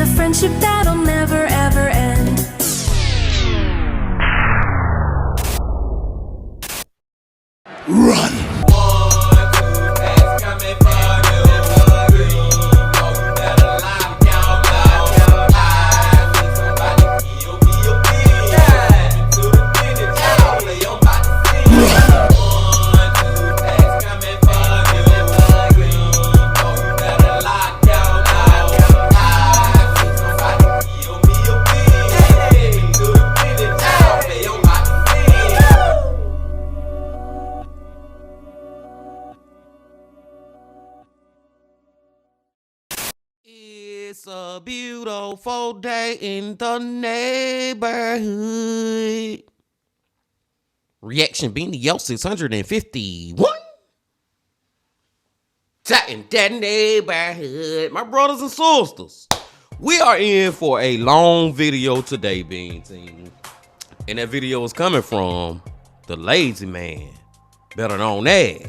a friendship that'll never ever end. Run! It's a beautiful day in the neighborhood. Reaction being yo 651. Chat in that neighborhood. My brothers and sisters, we are in for a long video today, Bean Team. And that video is coming from the Lazy Man, better known as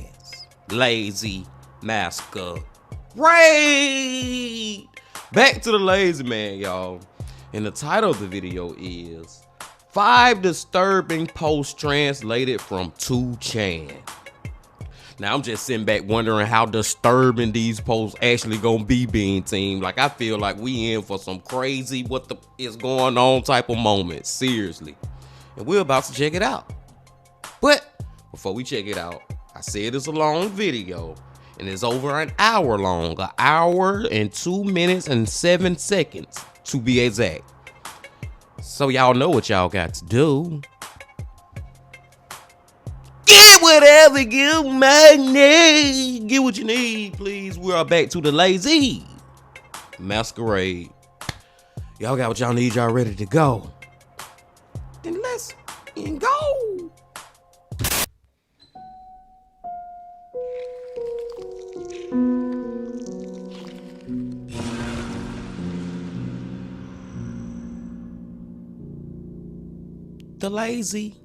Lazy Masquerade. Back to the Lazy Man, y'all. And the title of the video is 5 Disturbing Posts Translated from 2chan. Now, I'm just sitting back wondering how disturbing these posts actually gonna be, Bean Team. Like, I feel like we in for some crazy what the is going on type of moment. Seriously. And we're about to check it out. But before we check it out, I said it's a long video. And it's over an hour long, 1 hour and 2 minutes and 7 seconds to be exact. So y'all know what y'all got to do. Get whatever you might need. Get what you need, please. We are back to the Lazy Masquerade. Y'all got what y'all need, y'all ready to go. Then let's go. The Lazy.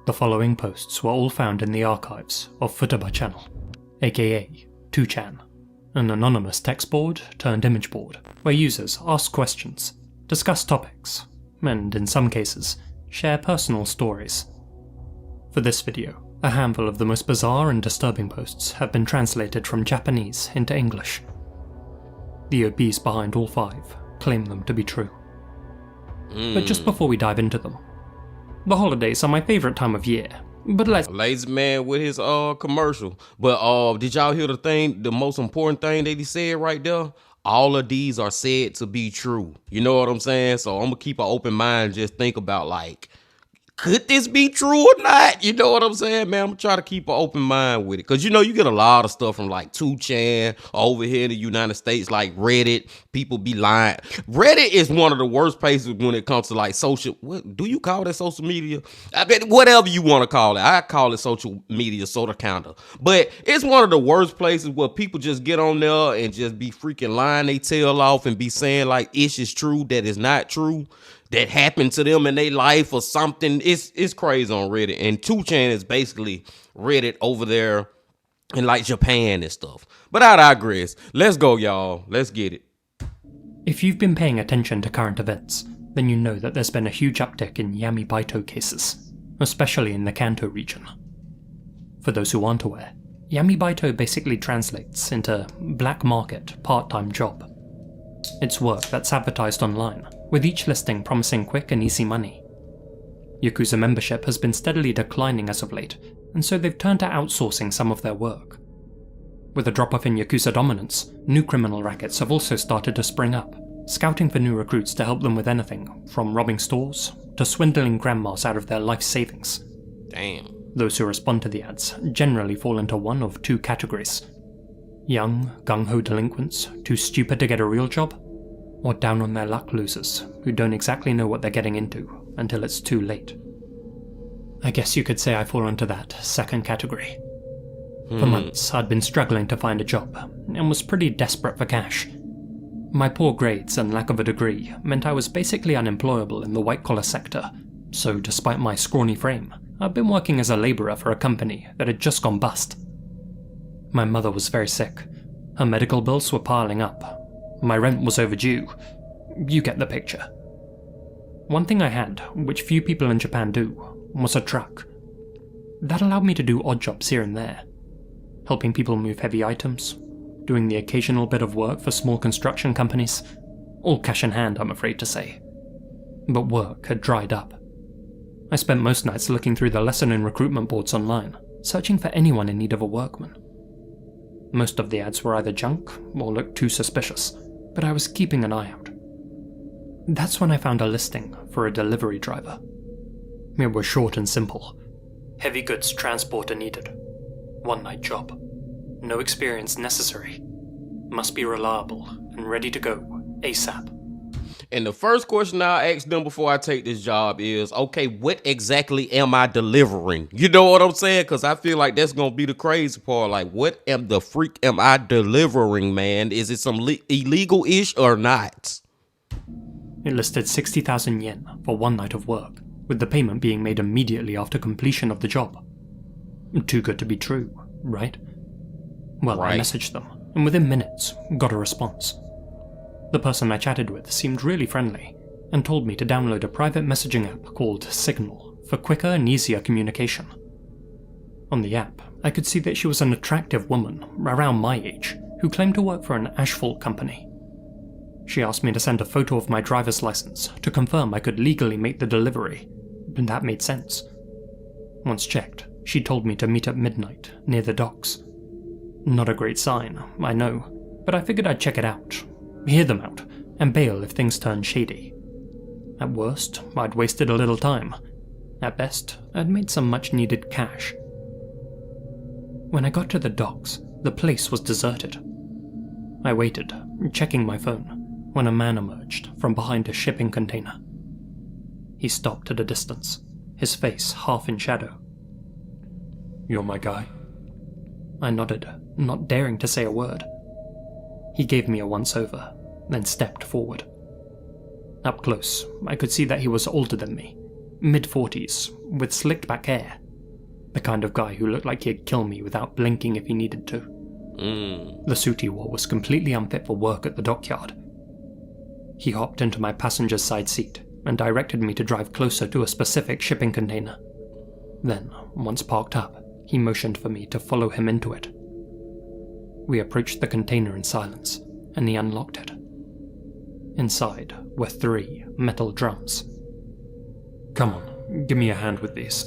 The following posts were all found in the archives of Futaba Channel, aka 2chan, an anonymous text board turned image board where users ask questions, discuss topics, and in some cases, share personal stories. For this video, a handful of the most bizarre and disturbing posts have been translated from Japanese into English. The OPs behind all 5 claim them to be true. But just before we dive into them, the holidays are my favourite time of year, but let's— Lazy Man with his commercial. But did y'all hear the most important thing that he said right there? All of these are said to be true. You know what I'm saying? So I'm gonna keep an open mind, just think about like, could this be true or not? You know what I'm saying, man? I'm gonna try to keep an open mind with it. Cause you know, you get a lot of stuff from like 2chan over here in the United States, like Reddit. People be lying. Reddit is one of the worst places when it comes to like social, what do you call that, social media? I bet whatever you want to call it. I call it social media, sort of, kinda. But it's one of the worst places where people just get on there and just be freaking lying they tail off and be saying like ish is true that is not true, that happened to them in their life or something. It's crazy on Reddit. And 2chan is basically Reddit over there in like Japan and stuff. But I digress. Let's go, y'all. Let's get it. If you've been paying attention to current events, then you know that there's been a huge uptick in Yamibaito cases, especially in the Kanto region. For those who aren't aware, Yamibaito basically translates into black market part-time job. It's work that's advertised online, with each listing promising quick and easy money. Yakuza membership has been steadily declining as of late, and so they've turned to outsourcing some of their work. With a drop-off in Yakuza dominance, new criminal rackets have also started to spring up, scouting for new recruits to help them with anything, from robbing stores to swindling grandmas out of their life savings. Damn. Those who respond to the ads generally fall into one of 2 categories: young, gung-ho delinquents too stupid to get a real job, or down on their luck losers who don't exactly know what they're getting into until it's too late. I guess you could say I fall into that second category. For months, I'd been struggling to find a job, and was pretty desperate for cash. My poor grades and lack of a degree meant I was basically unemployable in the white-collar sector, so despite my scrawny frame, I'd been working as a labourer for a company that had just gone bust. My mother was very sick. Her medical bills were piling up. My rent was overdue. You get the picture. One thing I had, which few people in Japan do, was a truck. That allowed me to do odd jobs here and there, helping people move heavy items, doing the occasional bit of work for small construction companies, all cash in hand, I'm afraid to say. But work had dried up. I spent most nights looking through the lesser known recruitment boards online, searching for anyone in need of a workman. Most of the ads were either junk or looked too suspicious, but I was keeping an eye out. That's when I found a listing for a delivery driver. It was short and simple. Heavy goods transporter needed. One-night job. No experience necessary. Must be reliable and ready to go ASAP. And the first question I'll ask them before I take this job is, okay, what exactly am I delivering? You know what I'm saying? Because I feel like that's going to be the crazy part. Like, what am the freak am I delivering, man? Is it some illegal-ish or not? It listed 60,000 yen for one night of work, with the payment being made immediately after completion of the job. Too good to be true, right? Well, Right. I messaged them, and within minutes, got a response. The person I chatted with seemed really friendly, and told me to download a private messaging app called Signal for quicker and easier communication. On the app, I could see that she was an attractive woman, around my age, who claimed to work for an asphalt company. She asked me to send a photo of my driver's license to confirm I could legally make the delivery, and that made sense. Once checked, she told me to meet at midnight, near the docks. Not a great sign, I know, but I figured I'd check it out, hear them out, and bail if things turned shady. At worst, I'd wasted a little time. At best, I'd made some much-needed cash. When I got to the docks, the place was deserted. I waited, checking my phone, when a man emerged from behind a shipping container. He stopped at a distance, his face half in shadow. "You're my guy?" I nodded, not daring to say a word. He gave me a once-over, then stepped forward. Up close, I could see that he was older than me, mid-40s, with slicked-back hair. The kind of guy who looked like he'd kill me without blinking if he needed to. The suit he wore was completely unfit for work at the dockyard. He hopped into my passenger's side seat and directed me to drive closer to a specific shipping container. Then, once parked up, he motioned for me to follow him into it. We approached the container in silence, and he unlocked it. Inside were 3 metal drums. "Come on, give me a hand with these."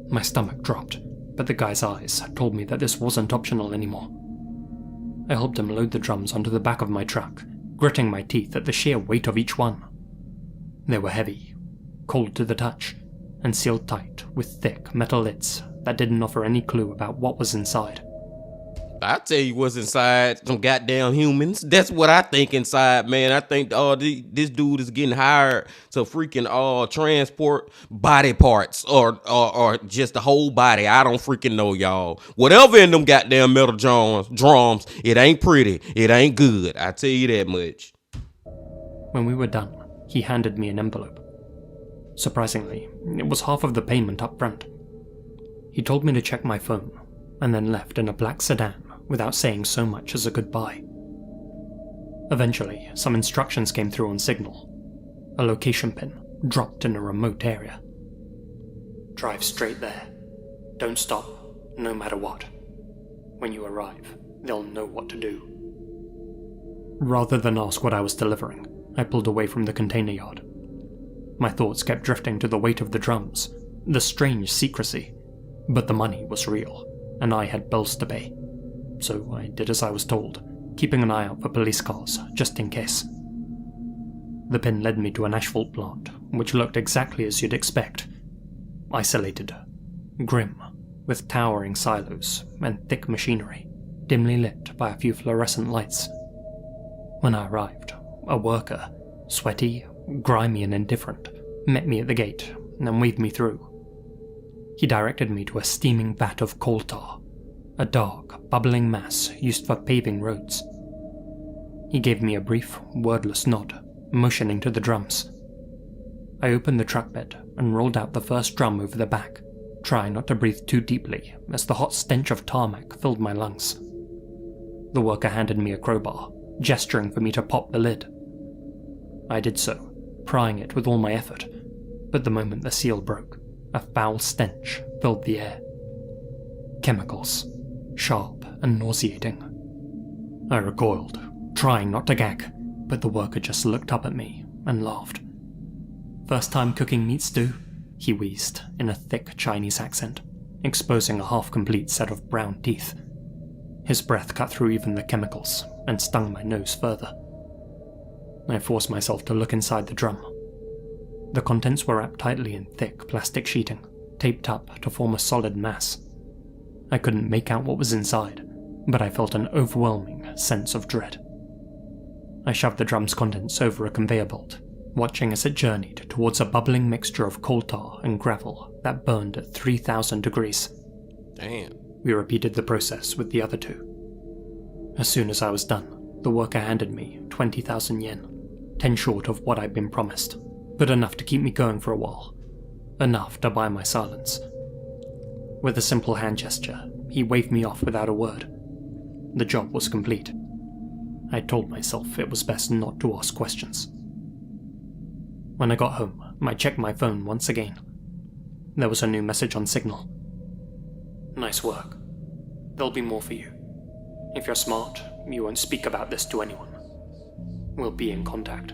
My stomach dropped, but the guy's eyes told me that this wasn't optional anymore. I helped him load the drums onto the back of my truck, gritting my teeth at the sheer weight of each one. They were heavy, cold to the touch, and sealed tight with thick metal lids that didn't offer any clue about what was inside. I tell you what's inside, some goddamn humans. That's what I think inside, man. I think this dude is getting hired to freaking transport body parts or just the whole body. I don't freaking know, y'all. Whatever in them goddamn metal drums, it ain't pretty. It ain't good. I tell you that much. When we were done, he handed me an envelope. Surprisingly, it was half of the payment up front. He told me to check my phone, and then left in a black sedan without saying so much as a goodbye. Eventually, some instructions came through on Signal. A location pin dropped in a remote area. "Drive straight there. Don't stop, no matter what. When you arrive, they'll know what to do." Rather than ask what I was delivering, I pulled away from the container yard. My thoughts kept drifting to the weight of the drums, the strange secrecy, but the money was real, and I had bills to pay. So I did as I was told, keeping an eye out for police cars, just in case. The pin led me to an asphalt plant, which looked exactly as you'd expect. Isolated, grim, with towering silos and thick machinery, dimly lit by a few fluorescent lights. When I arrived, a worker, sweaty, grimy and indifferent, met me at the gate and waved me through. He directed me to a steaming vat of coal tar, a dark, bubbling mass used for paving roads. He gave me a brief, wordless nod, motioning to the drums. I opened the truck bed and rolled out the first drum over the back, trying not to breathe too deeply as the hot stench of tarmac filled my lungs. The worker handed me a crowbar, gesturing for me to pop the lid. I did so, prying it with all my effort, but the moment the seal broke, a foul stench filled the air. Chemicals, sharp and nauseating. I recoiled, trying not to gag, but the worker just looked up at me and laughed. "First time cooking meat stew?" he wheezed in a thick Chinese accent, exposing a half-complete set of brown teeth. His breath cut through even the chemicals and stung my nose further. I forced myself to look inside the drum. The contents were wrapped tightly in thick plastic sheeting, taped up to form a solid mass. I couldn't make out what was inside, but I felt an overwhelming sense of dread. I shoved the drum's contents over a conveyor belt, watching as it journeyed towards a bubbling mixture of coal tar and gravel that burned at 3,000 degrees. Damn. We repeated the process with the other two. As soon as I was done, the worker handed me 20,000 yen, 10 short of what I'd been promised, but enough to keep me going for a while. Enough to buy my silence. With a simple hand gesture, he waved me off without a word. The job was complete. I told myself it was best not to ask questions. When I got home, I checked my phone once again. There was a new message on Signal. "Nice work. There'll be more for you. If you're smart, you won't speak about this to anyone. We'll be in contact."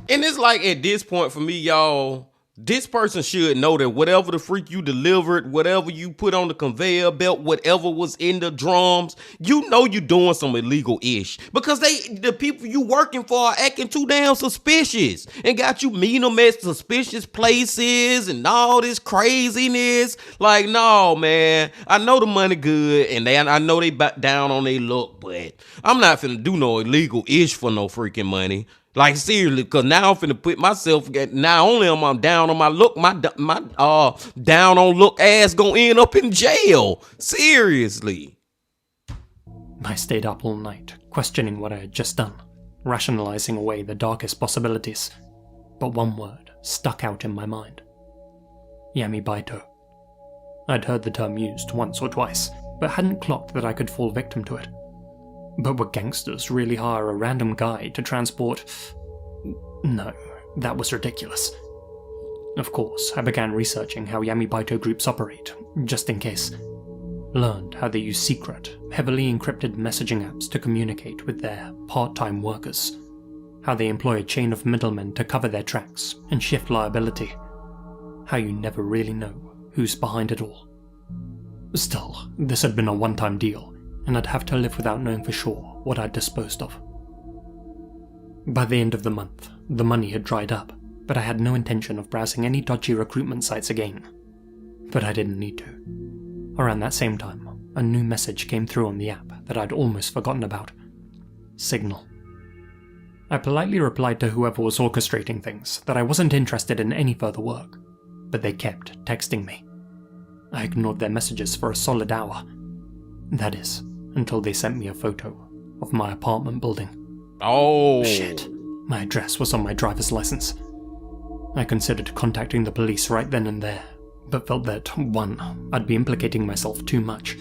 And it's like at this point for me, y'all, this person should know that whatever the freak you delivered, whatever you put on the conveyor belt, whatever was in the drums, you know you doing some illegal ish. Because the people you working for are acting too damn suspicious and got you meeting them at suspicious places and all this craziness. Like, no, man, I know the money good and I know they back down on their luck, but I'm not finna do no illegal ish for no freaking money. Like, seriously, because now I'm finna put myself, not only am I down on my look, my down on look ass gonna end up in jail. Seriously. I stayed up all night, questioning what I had just done, rationalizing away the darkest possibilities. But one word stuck out in my mind. Yamibaito. I'd heard the term used once or twice, but hadn't clocked that I could fall victim to it. But would gangsters really hire a random guy to transport? No, that was ridiculous. Of course, I began researching how Yamibaito groups operate, just in case. Learned how they use secret, heavily encrypted messaging apps to communicate with their part-time workers. How they employ a chain of middlemen to cover their tracks and shift liability. How you never really know who's behind it all. Still, this had been a one-time deal, and I'd have to live without knowing for sure what I'd disposed of. By the end of the month, the money had dried up, but I had no intention of browsing any dodgy recruitment sites again. But I didn't need to. Around that same time, a new message came through on the app that I'd almost forgotten about. Signal. I politely replied to whoever was orchestrating things that I wasn't interested in any further work, but they kept texting me. I ignored their messages for a solid hour. That is, until they sent me a photo of my apartment building. Oh. Shit. My address was on my driver's license. I considered contacting the police right then and there, but felt that 1. I'd be implicating myself too much,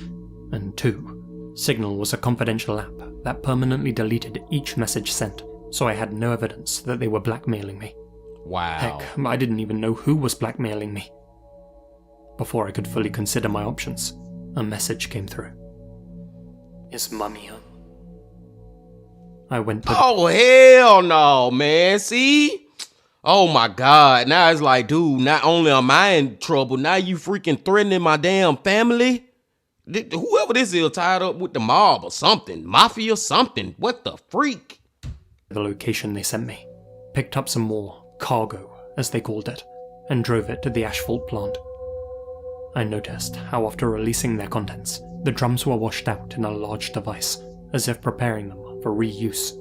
and 2. Signal was a confidential app that permanently deleted each message sent, so I had no evidence that they were blackmailing me. Wow. Heck, I didn't even know who was blackmailing me. Before I could fully consider my options, a message came through. Is Mummy home? I went to... Oh, hell no, man. See? Oh, my God. Now it's like, dude, not only am I in trouble, now you freaking threatening my damn family? Whoever this is tied up with the mob or something. Mafia or something. What the freak? The location they sent me. Picked up some more cargo, as they called it, and drove it to the asphalt plant. I noticed how after releasing their contents, the drums were washed out in a large device, as if preparing them for reuse.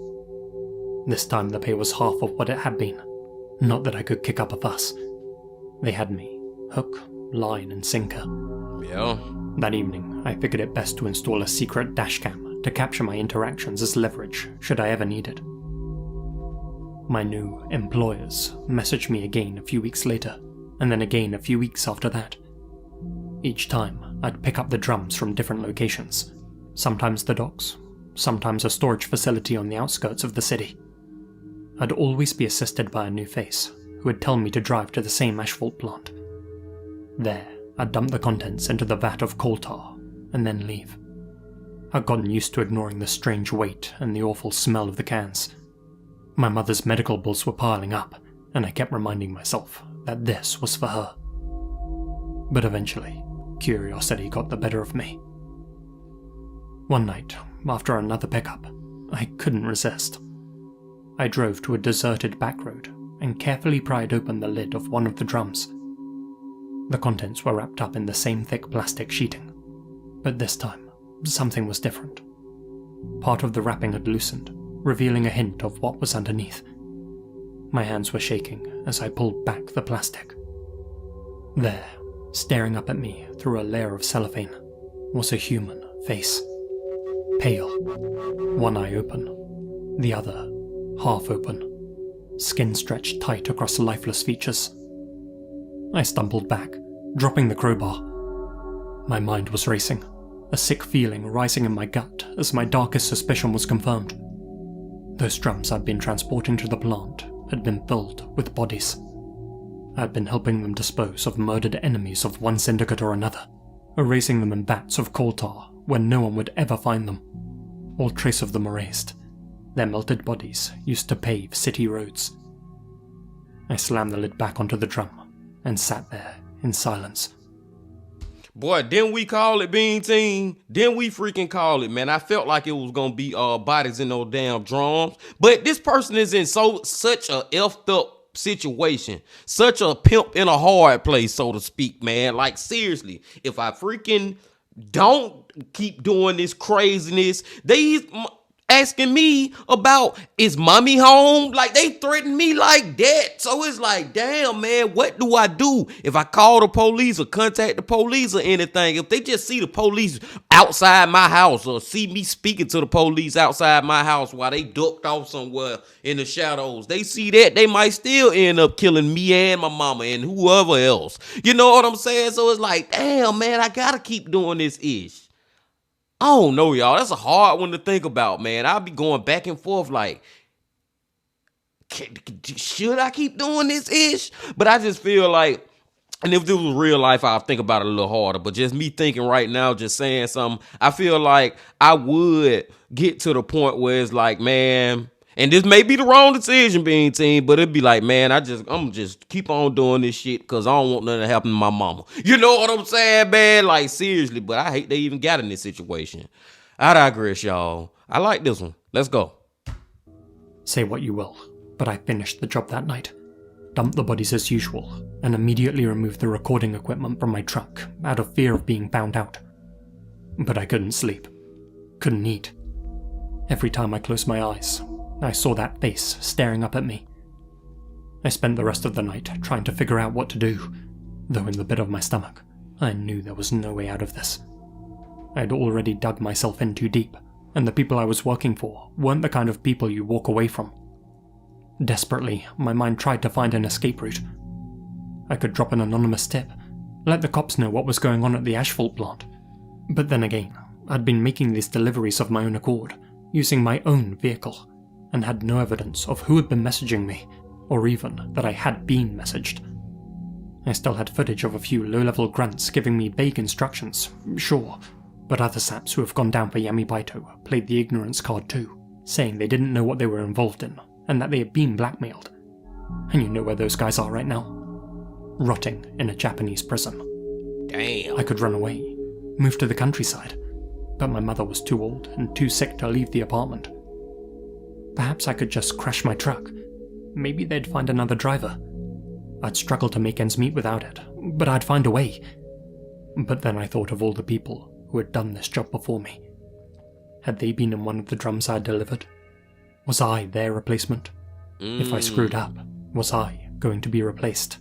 This time the pay was half of what it had been. Not that I could kick up a fuss. They had me, hook, line and sinker. Yeah. That evening, I figured it best to install a secret dashcam to capture my interactions as leverage should I ever need it. My new employers messaged me again a few weeks later, and then again a few weeks after that. Each time, I'd pick up the drums from different locations, sometimes the docks, sometimes a storage facility on the outskirts of the city. I'd always be assisted by a new face, who would tell me to drive to the same asphalt plant. There, I'd dump the contents into the vat of coal tar, and then leave. I'd gotten used to ignoring the strange weight and the awful smell of the cans. My mother's medical bills were piling up, and I kept reminding myself that this was for her. But eventually, curiosity got the better of me. One night, after another pickup, I couldn't resist. I drove to a deserted back road and carefully pried open the lid of one of the drums. The contents were wrapped up in the same thick plastic sheeting, but this time, something was different. Part of the wrapping had loosened, revealing a hint of what was underneath. My hands were shaking as I pulled back the plastic. There, staring up at me through a layer of cellophane, was a human face. Pale, one eye open, the other half open, skin stretched tight across lifeless features. I stumbled back, dropping the crowbar. My mind was racing, a sick feeling rising in my gut as my darkest suspicion was confirmed. Those drums I'd been transporting to the plant had been filled with bodies. I'd been helping them dispose of murdered enemies of one syndicate or another, erasing them in vats of coal tar where no one would ever find them. All trace of them erased. Their melted bodies used to pave city roads. I slammed the lid back onto the drum and sat there in silence. Boy, didn't we call it, Bean Team? Didn't we freaking call it, man? I felt like it was gonna be bodies in those damn drums. But this person is in such a effed up situation. Such a pimp in a hard place, so to speak, man. Like, seriously, if I freaking don't keep doing this craziness, they asking me about, is mommy home? Like, they threaten me like that. So it's like, damn, man, what do I do if I call the police or contact the police or anything? If they just see the police outside my house or see me speaking to the police outside my house while they ducked off somewhere in the shadows, they see that, they might still end up killing me and my mama and whoever else. You know what I'm saying? So it's like, damn, man, I gotta keep doing this ish. I don't know, y'all. That's a hard one to think about, man. I'll be going back and forth like, should I keep doing this ish? But I just feel like, and if this was real life, I'll think about it a little harder. But just me thinking right now, just saying something, I feel like I would get to the point where it's like, man, and this may be the wrong decision, Bean Team, but it'd be like, man, I'm just keep on doing this shit because I don't want nothing to happen to my mama. You know what I'm saying, man? Like, seriously, but I hate they even got in this situation. I digress, y'all. I like this one. Let's go. Say what you will, but I finished the job that night. Dumped the bodies as usual, and immediately removed the recording equipment from my truck out of fear of being found out. But I couldn't sleep. Couldn't eat. Every time I closed my eyes, I saw that face staring up at me. I spent the rest of the night trying to figure out what to do, though in the pit of my stomach, I knew there was no way out of this. I'd already dug myself in too deep, and the people I was working for weren't the kind of people you walk away from. Desperately, my mind tried to find an escape route. I could drop an anonymous tip, let the cops know what was going on at the asphalt plant. But then again, I'd been making these deliveries of my own accord, using my own vehicle, and had no evidence of who had been messaging me, or even that I had been messaged. I still had footage of a few low-level grunts giving me vague instructions, sure, but other saps who have gone down for Yami Baito played the ignorance card too, saying they didn't know what they were involved in, and that they had been blackmailed. And you know where those guys are right now? Rotting in a Japanese prison. Damn. I could run away, move to the countryside, but my mother was too old and too sick to leave the apartment. Perhaps I could just crash my truck. Maybe they'd find another driver. I'd struggle to make ends meet without it, but I'd find a way. But then I thought of all the people who had done this job before me. Had they been in one of the drums I'd delivered? Was I their replacement? If I screwed up, was I going to be replaced?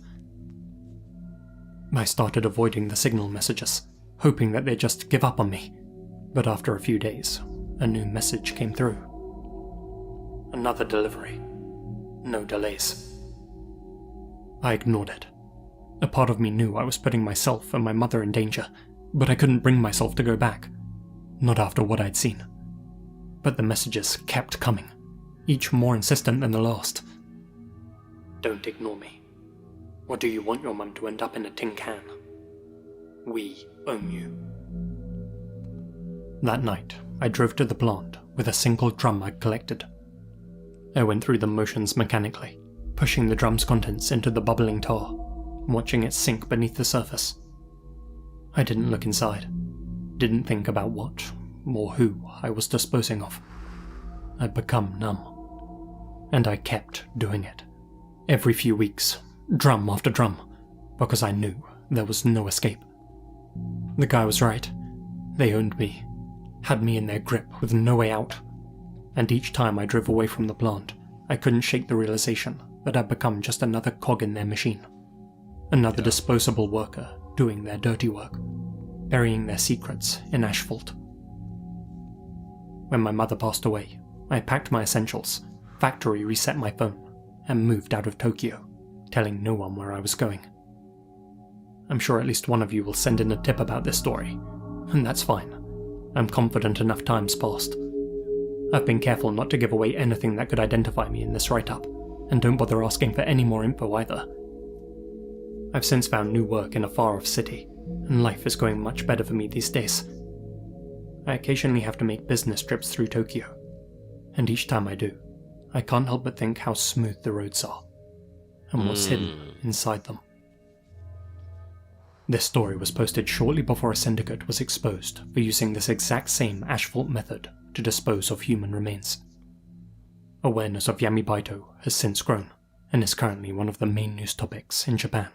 I started avoiding the signal messages, hoping that they'd just give up on me. But after a few days, a new message came through. Another delivery. No delays. I ignored it. A part of me knew I was putting myself and my mother in danger, but I couldn't bring myself to go back. Not after what I'd seen. But the messages kept coming, each more insistent than the last. Don't ignore me. Or do you want your mum to end up in a tin can? We own you. That night, I drove to the plant with a single drum I'd collected. I went through the motions mechanically, pushing the drum's contents into the bubbling tar, watching it sink beneath the surface. I didn't look inside, didn't think about what or who I was disposing of. I'd become numb. And I kept doing it. Every few weeks, drum after drum, because I knew there was no escape. The guy was right. They owned me, had me in their grip with no way out. And each time I drove away from the plant, I couldn't shake the realization that I'd become just another cog in their machine. Another disposable worker doing their dirty work, burying their secrets in asphalt. When my mother passed away, I packed my essentials, factory reset my phone, and moved out of Tokyo, telling no one where I was going. I'm sure at least one of you will send in a tip about this story, and that's fine. I'm confident enough time's passed. I've been careful not to give away anything that could identify me in this write-up, and don't bother asking for any more info either. I've since found new work in a far-off city, and life is going much better for me these days. I occasionally have to make business trips through Tokyo, and each time I do, I can't help but think how smooth the roads are, and what's hidden inside them. This story was posted shortly before a syndicate was exposed for using this exact same asphalt method to dispose of human remains. Awareness of Yamibaito has since grown, and is currently one of the main news topics in Japan.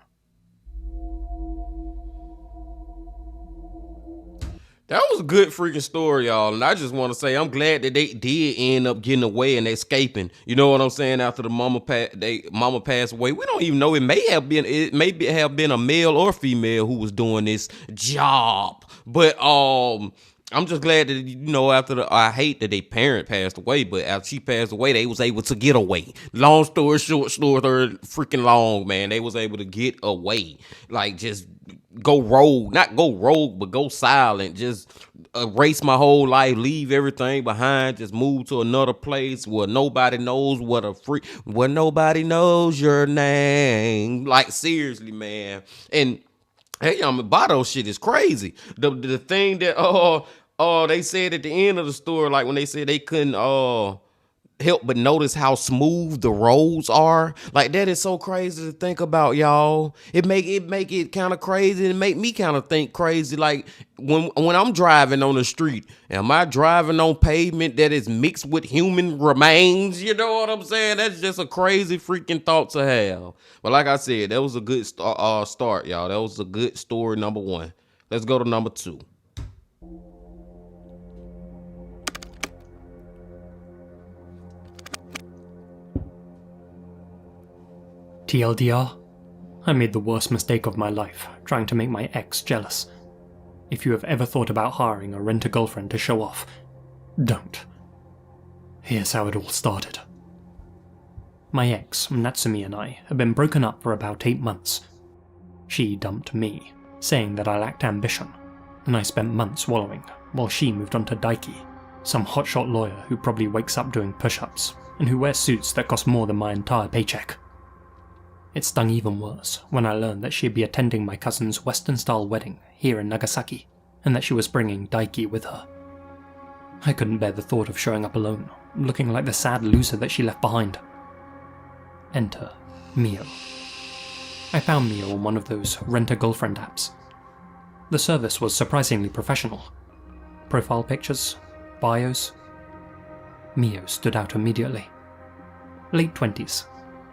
That was a good freaking story, y'all. And I just want to say I'm glad that they did end up getting away and escaping. You know what I'm saying? After the mama passed away, we don't even know. It may have been a male or female who was doing this job. But I'm just glad that, you know, I hate that their parent passed away, but after she passed away, they was able to get away. Long story short, freaking long, man. They was able to get away. Like, just go rogue, not go rogue, but go silent. Just erase my whole life, leave everything behind, just move to another place where nobody knows where nobody knows your name. Like, seriously, man. And hey, Bato shit is crazy. The thing that they said at the end of the story, like when they said they couldn't help but notice how smooth the roads are. Like, that is so crazy to think about, y'all. It make it kind of crazy and make me kind of think crazy. Like, when I'm driving on the street, am I driving on pavement that is mixed with human remains? You know what I'm saying? That's just a crazy freaking thought to have. But like I said, that was a good start, y'all. That was a good story, number one. Let's go to number two. TLDR, I made the worst mistake of my life, trying to make my ex jealous. If you have ever thought about hiring a rent-a-girlfriend to show off, don't. Here's how it all started. My ex, Natsumi, and I had been broken up for about 8 months. She dumped me, saying that I lacked ambition, and I spent months wallowing, while she moved on to Daiki, some hotshot lawyer who probably wakes up doing push-ups, and who wears suits that cost more than my entire paycheck. It stung even worse when I learned that she'd be attending my cousin's Western-style wedding here in Nagasaki, and that she was bringing Daiki with her. I couldn't bear the thought of showing up alone, looking like the sad loser that she left behind. Enter Mio. I found Mio on one of those rent-a-girlfriend apps. The service was surprisingly professional. Profile pictures, bios. Mio stood out immediately. Late 20s.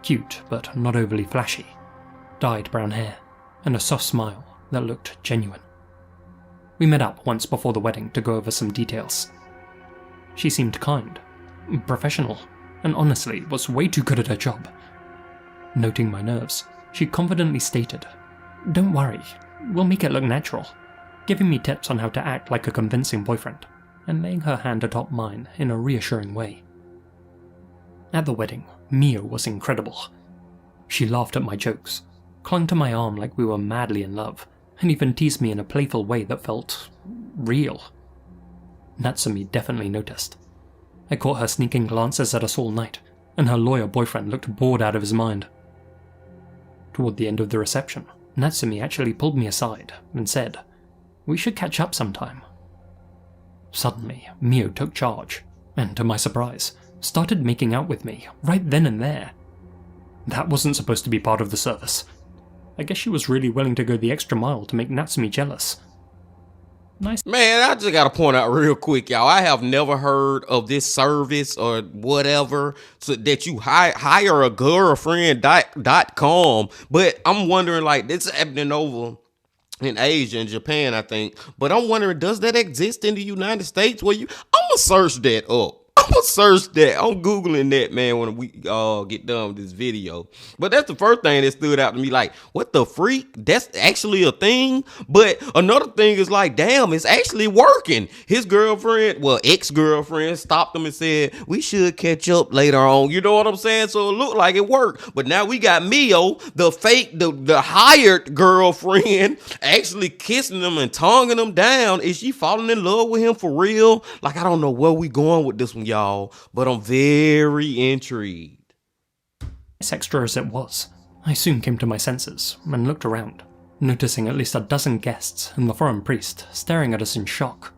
Cute, but not overly flashy, dyed brown hair, and a soft smile that looked genuine. We met up once before the wedding to go over some details. She seemed kind, professional, and honestly was way too good at her job. Noting my nerves, she confidently stated, "Don't worry, we'll make it look natural," giving me tips on how to act like a convincing boyfriend, and laying her hand atop mine in a reassuring way. At the wedding, Mio was incredible. She laughed at my jokes, clung to my arm like we were madly in love, and even teased me in a playful way that felt real. Natsumi definitely noticed. I caught her sneaking glances at us all night, and her lawyer boyfriend looked bored out of his mind. Toward the end of the reception, Natsumi actually pulled me aside and said, "We should catch up sometime." Suddenly, Mio took charge, and to my surprise, started making out with me right then and there. That wasn't supposed to be part of the service. I guess she was really willing to go the extra mile to make Natsumi jealous. Nice. Man, I just gotta point out real quick, y'all. I have never heard of this service or whatever so that you hire a girlfriend.com. But I'm wondering, like, this is happening over in Asia and Japan, I think. But I'm wondering, does that exist in the United States? I'm gonna search that up. I'm gonna search that. I'm Googling that, man, when we get done with this video. But that's the first thing that stood out to me. Like, what the freak? That's actually a thing. But another thing is like, damn, it's actually working. His girlfriend, ex-girlfriend, stopped him and said, we should catch up later on. You know what I'm saying? So it looked like it worked. But now we got Mio, the fake, the hired girlfriend, actually kissing him and tonguing him down. Is she falling in love with him for real? Like, I don't know where we going with this one, y'all, but I'm very intrigued. As extra as it was, I soon came to my senses and looked around, noticing at least a dozen guests and the foreign priest staring at us in shock.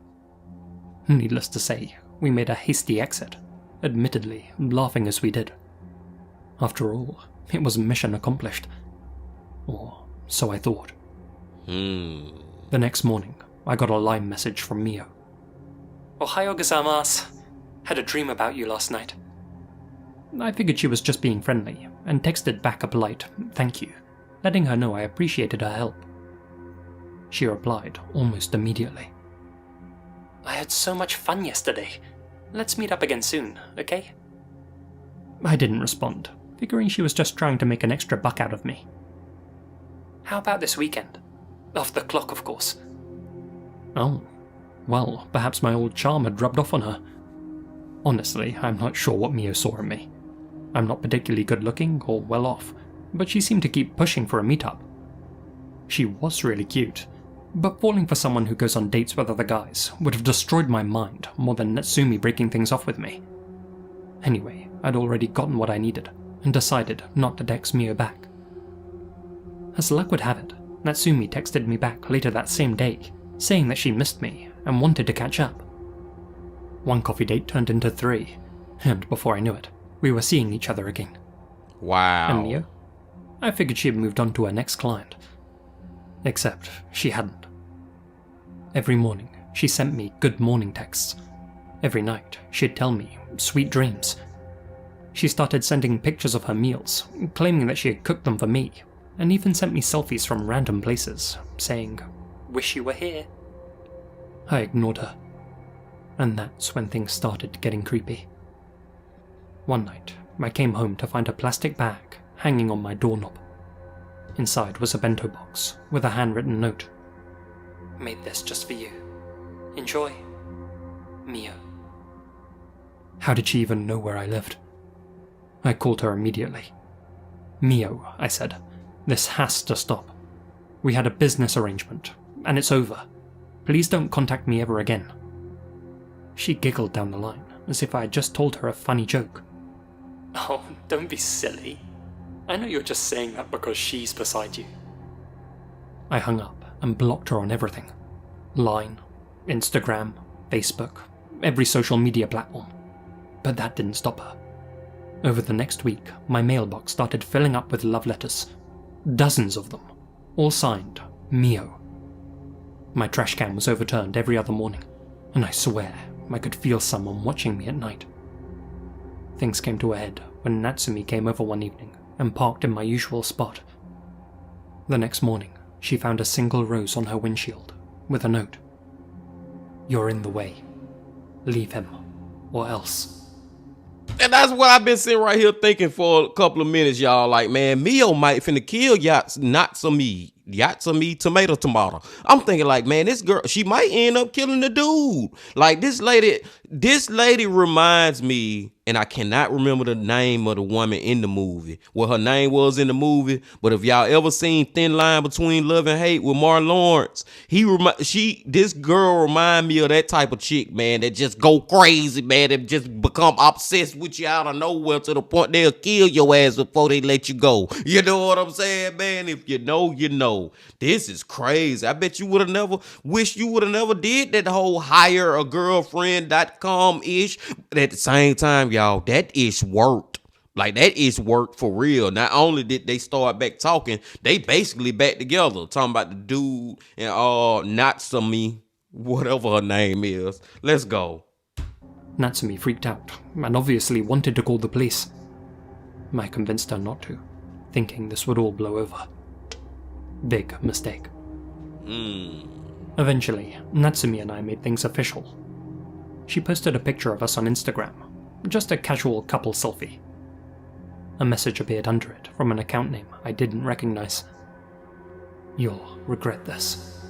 Needless to say, we made a hasty exit, admittedly laughing as we did. After all, it was mission accomplished. Or so I thought. The next morning, I got a line message from Mio. "Ohayo gozaimasu. Had a dream about you last night." I figured she was just being friendly, and texted back a polite thank you, letting her know I appreciated her help. She replied almost immediately. "I had so much fun yesterday. Let's meet up again soon, okay?" I didn't respond, figuring she was just trying to make an extra buck out of me. "How about this weekend? Off the clock, of course." Oh, well, perhaps my old charm had rubbed off on her. Honestly, I'm not sure what Mio saw in me. I'm not particularly good looking or well off, but she seemed to keep pushing for a meetup. She was really cute, but falling for someone who goes on dates with other guys would have destroyed my mind more than Natsumi breaking things off with me. Anyway, I'd already gotten what I needed, and decided not to text Mio back. As luck would have it, Natsumi texted me back later that same day, saying that she missed me and wanted to catch up. One coffee date turned into 3, and before I knew it, we were seeing each other again. Wow. And Mio? I figured she had moved on to her next client. Except she hadn't. Every morning, she sent me good morning texts. Every night, she'd tell me sweet dreams. She started sending pictures of her meals, claiming that she had cooked them for me, and even sent me selfies from random places, saying, "Wish you were here." I ignored her. And that's when things started getting creepy. One night, I came home to find a plastic bag hanging on my doorknob. Inside was a bento box with a handwritten note. "Made this just for you. Enjoy. Mio." How did she even know where I lived? I called her immediately. "Mio," I said, "this has to stop. We had a business arrangement, and it's over. Please don't contact me ever again." She giggled down the line, as if I had just told her a funny joke. "Oh, don't be silly. I know you're just saying that because she's beside you." I hung up and blocked her on everything. Line, Instagram, Facebook, every social media platform. But that didn't stop her. Over the next week, my mailbox started filling up with love letters. Dozens of them, all signed Mio. My trash can was overturned every other morning, and I swear I could feel someone watching me at night. Things came to a head when Natsumi came over one evening and parked in my usual spot. The next morning, she found a single rose on her windshield with a note. "You're in the way. Leave him, or else." And that's what I've been sitting right here thinking for a couple of minutes, y'all. Like, man, Mio might finna kill y'all, Natsumi. Yatsumi tomato. I'm thinking like, man, this girl, she might end up killing the dude. Like this lady reminds me, and I cannot remember the name of the woman in the movie, what her name was in the movie. But if y'all ever seen Thin Line Between Love and Hate with Martin Lawrence, this girl remind me of that type of chick, man, that just go crazy, man, that just become obsessed with you out of nowhere to the point they'll kill your ass before they let you go. You know what I'm saying, man? If you know, you know. This is crazy. I bet you would have never did that whole hire a girlfriend.com ish. But at the same time, y'all, that ish worked. Like that ish worked for real. Not only did they start back talking, they basically back together. Talking about the dude and Natsumi, whatever her name is. Let's go. Natsumi freaked out and obviously wanted to call the police. I convinced her not to, thinking this would all blow over. Big mistake. Eventually, Natsumi and I made things official. She posted a picture of us on Instagram, just a casual couple selfie. A message appeared under it from an account name I didn't recognize. "You'll regret this."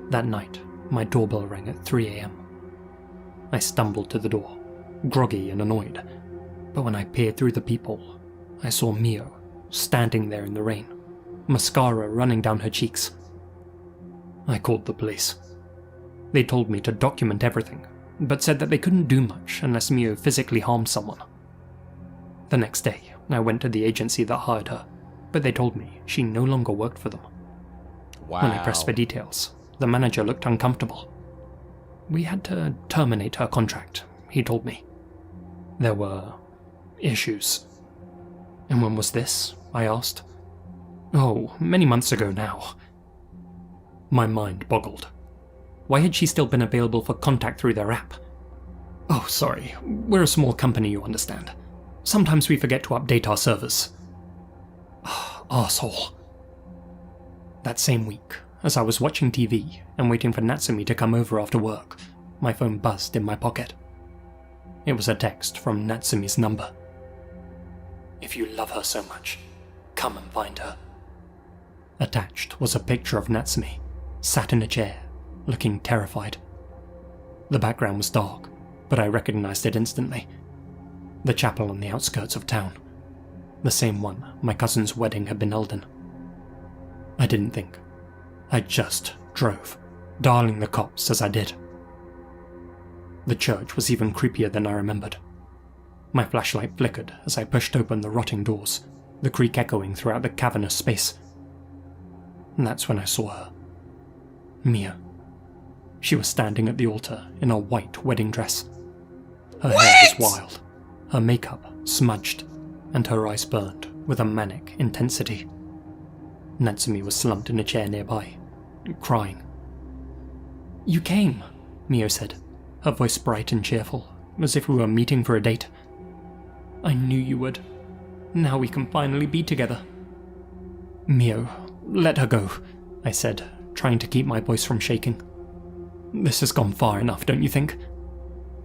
That night, my doorbell rang at 3 a.m. I stumbled to the door, groggy and annoyed, but when I peered through the peephole, I saw Mio standing there in the rain, mascara running down her cheeks. I called the police. They told me to document everything, but said that they couldn't do much unless Mio physically harmed someone. The next day, I went to the agency that hired her, but they told me she no longer worked for them. Wow. When I pressed for details, the manager looked uncomfortable. We had to terminate her contract, he told me. There were issues. "And when was this?" I asked. "Oh, many months ago now." My mind boggled. Why had she still been available for contact through their app? "Oh, sorry, we're a small company, you understand. Sometimes we forget to update our servers." Arsehole. That same week, as I was watching TV and waiting for Natsumi to come over after work, my phone buzzed in my pocket. It was a text from Natsumi's number. "If you love her so much, come and find her." Attached was a picture of Natsumi, sat in a chair, looking terrified. The background was dark, but I recognized it instantly. The chapel on the outskirts of town. The same one my cousin's wedding had been held in. I didn't think. I just drove, dialing the cops as I did. The church was even creepier than I remembered. My flashlight flickered as I pushed open the rotting doors, the creak echoing throughout the cavernous space. And that's when I saw her. Mia. She was standing at the altar in a white wedding dress. Her hair was wild, her makeup smudged, and her eyes burned with a manic intensity. Natsumi was slumped in a chair nearby, crying. "You came," Mio said, her voice bright and cheerful, as if we were meeting for a date. "I knew you would. Now we can finally be together." "Mio, let her go," I said, trying to keep my voice from shaking. "This has gone far enough, don't you think?"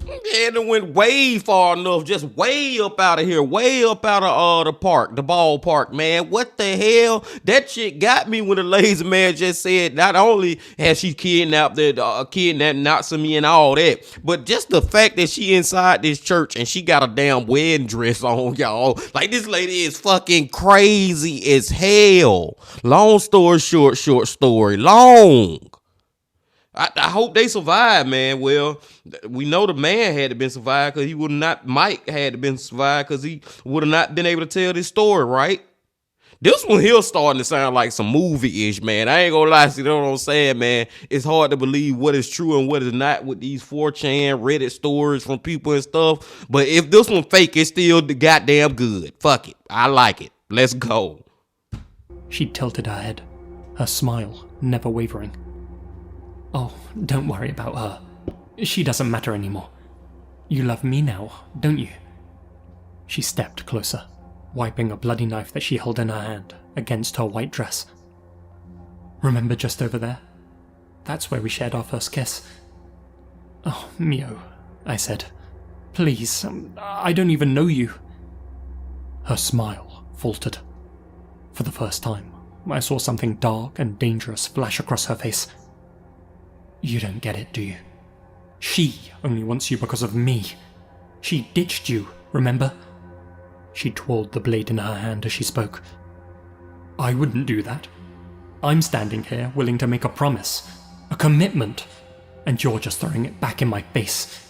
Yeah, it went way far enough, just way up out of here, way up out of the park, the ballpark, man. What the hell? That shit got me when the lazy man just said not only has she kidnapped Natsumi and all that, but just the fact that she inside this church and she got a damn wedding dress on, y'all. Like, this lady is fucking crazy as hell. Long story short story, long. I hope they survive, man. Well, we know the man had to been survived because he would not. Mike had to been survived because he would have not been able to tell this story, right? This one here starting to sound like some movie-ish, man. I ain't gonna lie, you know what I'm saying, man? It's hard to believe what is true and what is not with these 4chan Reddit stories from people and stuff. But if this one fake, it's still the goddamn good. Fuck it. I like it. Let's go. She tilted her head, her smile never wavering. "Oh, don't worry about her. She doesn't matter anymore. You love me now, don't you?" She stepped closer, wiping a bloody knife that she held in her hand against her white dress. "Remember just over there? That's where we shared our first kiss." "Oh, Mio," I said. "Please, I don't even know you." Her smile faltered. For the first time, I saw something dark and dangerous flash across her face. You don't get it, do you? She only wants you because of me. She ditched you, remember? She twirled the blade in her hand as she spoke. I wouldn't do that. I'm standing here willing to make a promise, a commitment, and you're just throwing it back in my face.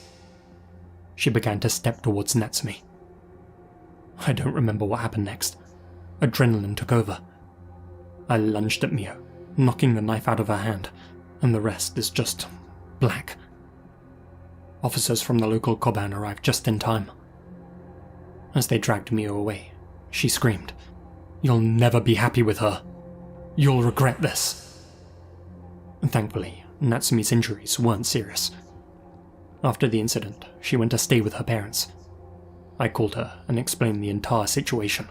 She began to step towards Natsumi. I don't remember what happened next. Adrenaline took over. I lunged at Mio, knocking the knife out of her hand, and the rest is just black. Officers from the local Koban arrived just in time. As they dragged Mio away, she screamed, "You'll never be happy with her. You'll regret this." Thankfully, Natsumi's injuries weren't serious. After the incident, she went to stay with her parents. I called her and explained the entire situation.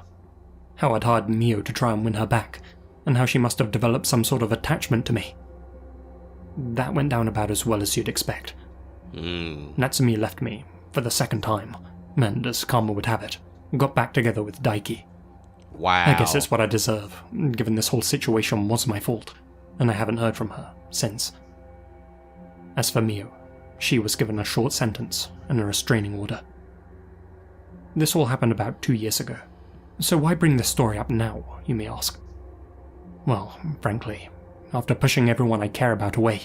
How I'd hired Mio to try and win her back, and how she must have developed some sort of attachment to me. That went down about as well as you'd expect. Natsumi left me, for the second time, and as karma would have it, got back together with Daiki. Wow. I guess it's what I deserve, given this whole situation was my fault, and I haven't heard from her since. As for Mio, she was given a short sentence and a restraining order. This all happened about 2 years ago, so why bring this story up now, you may ask? Well, frankly, after pushing everyone I care about away,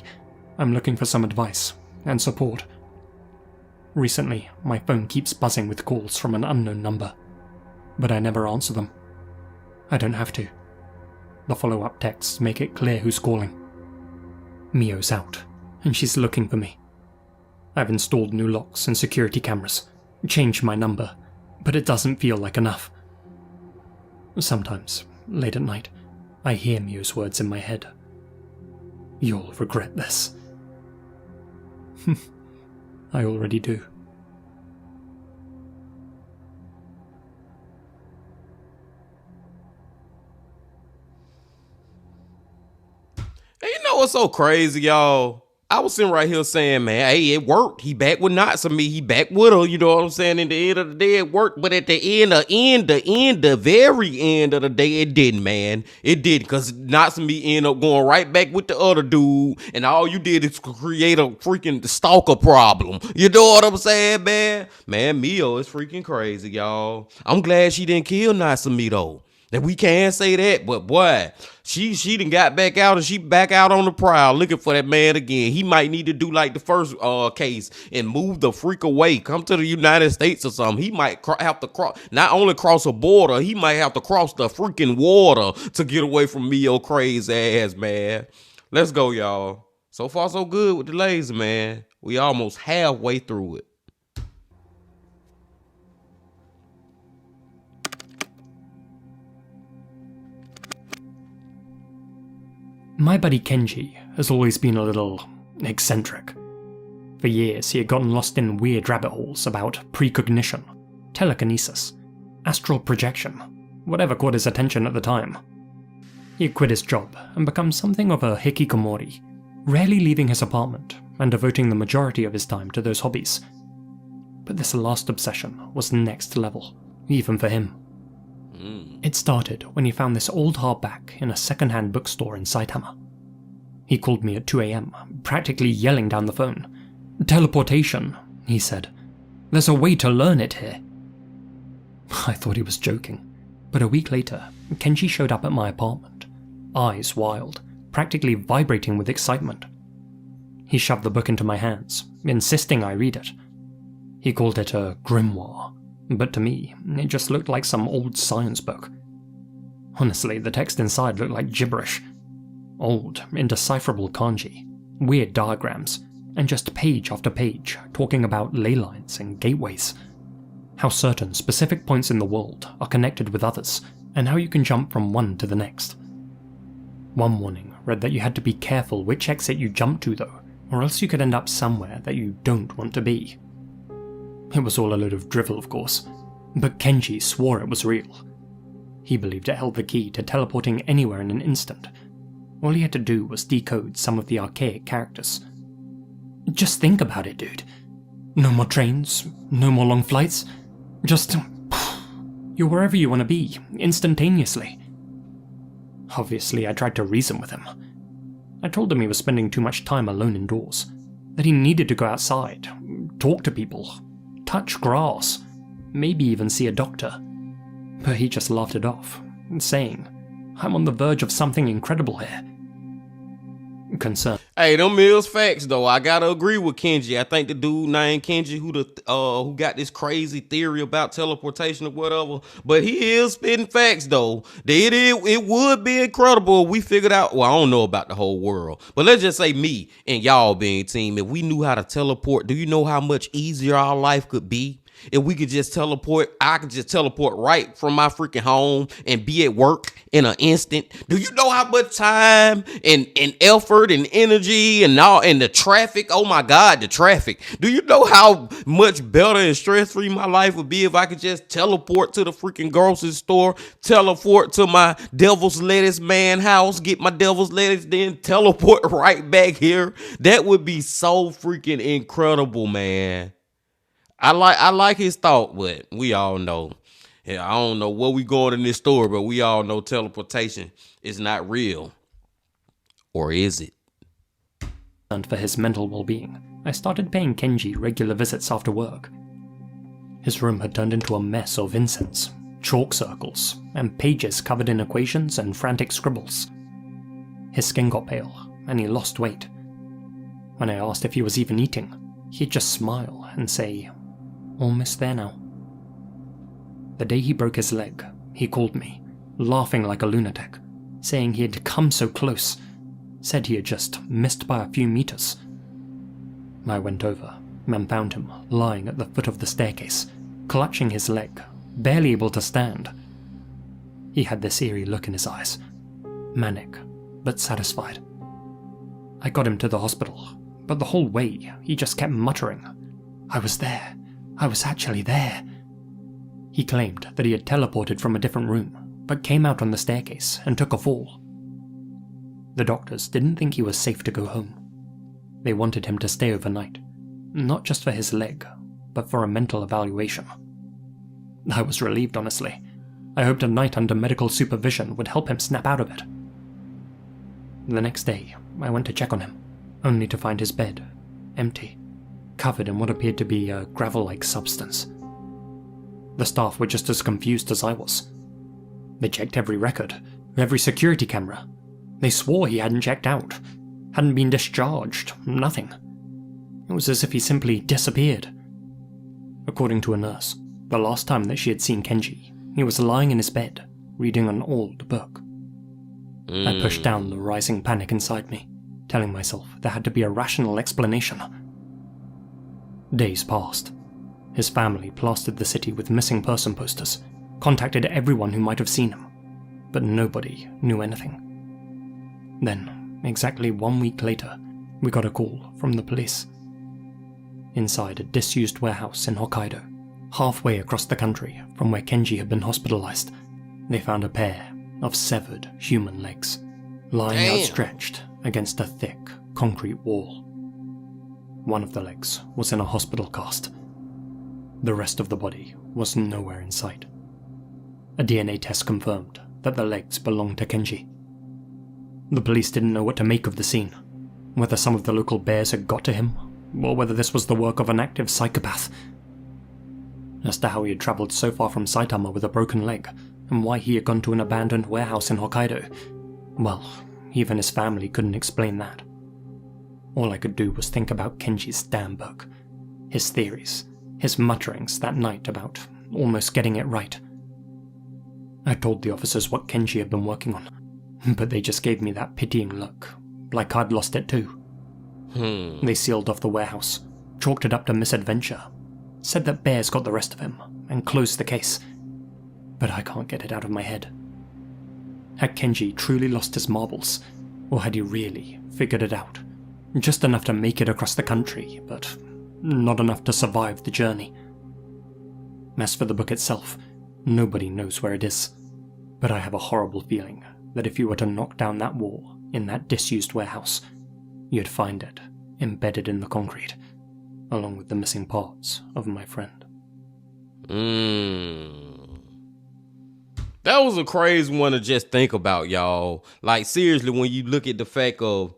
I'm looking for some advice and support. Recently, my phone keeps buzzing with calls from an unknown number, but I never answer them. I don't have to. The follow-up texts make it clear who's calling. Mio's out, and she's looking for me. I've installed new locks and security cameras, changed my number, but it doesn't feel like enough. Sometimes, late at night, I hear Mio's words in my head. You'll regret this. I already do. And you know what's so crazy, y'all? I was sitting right here saying, man, hey, it worked. He back with Natsumi. He back with her. You know what I'm saying? In the end of the day, it worked. But at the very end of the day, it didn't, man. It didn't, because Natsumi ended up going right back with the other dude. And all you did is create a freaking stalker problem. You know what I'm saying, man? Man, Mio is freaking crazy, y'all. I'm glad she didn't kill Natsumi, though. That we can't say that, but boy, she done got back out and she back out on the prowl looking for that man again. He might need to do like the first case and move the freak away, come to the United States or something. He might have to not only cross a border, he might have to cross the freaking water to get away from Mio crazy ass, man. Let's go, y'all. So far, so good with the laser, man. We almost halfway through it. My buddy Kenji has always been a little eccentric. For years, he had gotten lost in weird rabbit holes about precognition, telekinesis, astral projection, whatever caught his attention at the time. He had quit his job and become something of a hikikomori, rarely leaving his apartment and devoting the majority of his time to those hobbies. But this last obsession was next level, even for him. It started when he found this old hardback in a second-hand bookstore in Saitama. He called me at 2 AM, practically yelling down the phone. "Teleportation," he said. "There's a way to learn it here." I thought he was joking, but a week later, Kenji showed up at my apartment, eyes wild, practically vibrating with excitement. He shoved the book into my hands, insisting I read it. He called it a grimoire, but to me, it just looked like some old science book. Honestly, the text inside looked like gibberish. Old, indecipherable kanji, weird diagrams, and just page after page talking about ley lines and gateways. How certain specific points in the world are connected with others, and how you can jump from one to the next. One warning read that you had to be careful which exit you jump to though, or else you could end up somewhere that you don't want to be. It was all a load of drivel, of course, but Kenji swore it was real. He believed it held the key to teleporting anywhere in an instant. All he had to do was decode some of the archaic characters. Just think about it, dude. No more trains, no more long flights. Just... you're wherever you want to be, instantaneously. Obviously, I tried to reason with him. I told him he was spending too much time alone indoors, that he needed to go outside, talk to people, touch grass, maybe even see a doctor. But he just laughed it off, saying, "I'm on the verge of something incredible here." Concerned. Hey, them is facts though. I gotta agree with Kenji. I think the dude named Kenji who got this crazy theory about teleportation or whatever. But he is spitting facts though. It would be incredible if we figured out. Well, I don't know about the whole world, but let's just say me and y'all being a team. If we knew how to teleport, do you know how much easier our life could be? If we could just teleport, I could just teleport right from my freaking home and be at work in an instant. Do you know how much time and effort and energy and the traffic? Oh my God, the traffic. Do you know how much better and stress-free my life would be if I could just teleport to the freaking grocery store, teleport to my Devil's Lettuce man house, get my Devil's Lettuce, then teleport right back here? That would be so freaking incredible, man. I like his thought, but we all know. Yeah, I don't know where we going in this story, but we all know teleportation is not real. Or is it? And for his mental well-being, I started paying Kenji regular visits after work. His room had turned into a mess of incense, chalk circles, and pages covered in equations and frantic scribbles. His skin got pale, and he lost weight. When I asked if he was even eating, he'd just smile and say, "Almost there now." The day he broke his leg, he called me, laughing like a lunatic, saying he had come so close, said he had just missed by a few meters. I went over and found him lying at the foot of the staircase, clutching his leg, barely able to stand. He had this eerie look in his eyes, manic but satisfied. I got him to the hospital, but the whole way he just kept muttering, "I was there. I was actually there." He claimed that he had teleported from a different room, but came out on the staircase and took a fall. The doctors didn't think he was safe to go home. They wanted him to stay overnight, not just for his leg, but for a mental evaluation. I was relieved, honestly. I hoped a night under medical supervision would help him snap out of it. The next day, I went to check on him, only to find his bed empty, covered in what appeared to be a gravel-like substance. The staff were just as confused as I was. They checked every record, every security camera. They swore he hadn't checked out, hadn't been discharged, nothing. It was as if he simply disappeared. According to a nurse, the last time that she had seen Kenji, he was lying in his bed, reading an old book. I pushed down the rising panic inside me, telling myself there had to be a rational explanation. Days passed. His family plastered the city with missing person posters, contacted everyone who might have seen him, but nobody knew anything. Then, exactly 1 week later, we got a call from the police. Inside a disused warehouse in Hokkaido, halfway across the country from where Kenji had been hospitalized, they found a pair of severed human legs, lying outstretched against a thick concrete wall. One of the legs was in a hospital cast. The rest of the body was nowhere in sight. A DNA test confirmed that the legs belonged to Kenji. The police didn't know what to make of the scene, whether some of the local bears had got to him, or whether this was the work of an active psychopath. As to how he had travelled so far from Saitama with a broken leg, and why he had gone to an abandoned warehouse in Hokkaido, well, even his family couldn't explain that. All I could do was think about Kenji's damn book, his theories, his mutterings that night about almost getting it right. I told the officers what Kenji had been working on, but they just gave me that pitying look, like I'd lost it too. They sealed off the warehouse, chalked it up to misadventure, said that bears got the rest of him, and closed the case. But I can't get it out of my head. Had Kenji truly lost his marbles, or had he really figured it out? Just enough to make it across the country, but not enough to survive the journey. As for the book itself, nobody knows where it is, but I have a horrible feeling that if you were to knock down that wall in that disused warehouse, you'd find it embedded in the concrete, along with the missing parts of my friend. That was a crazy one to just think about, y'all. Like, seriously, when you look at the fact of,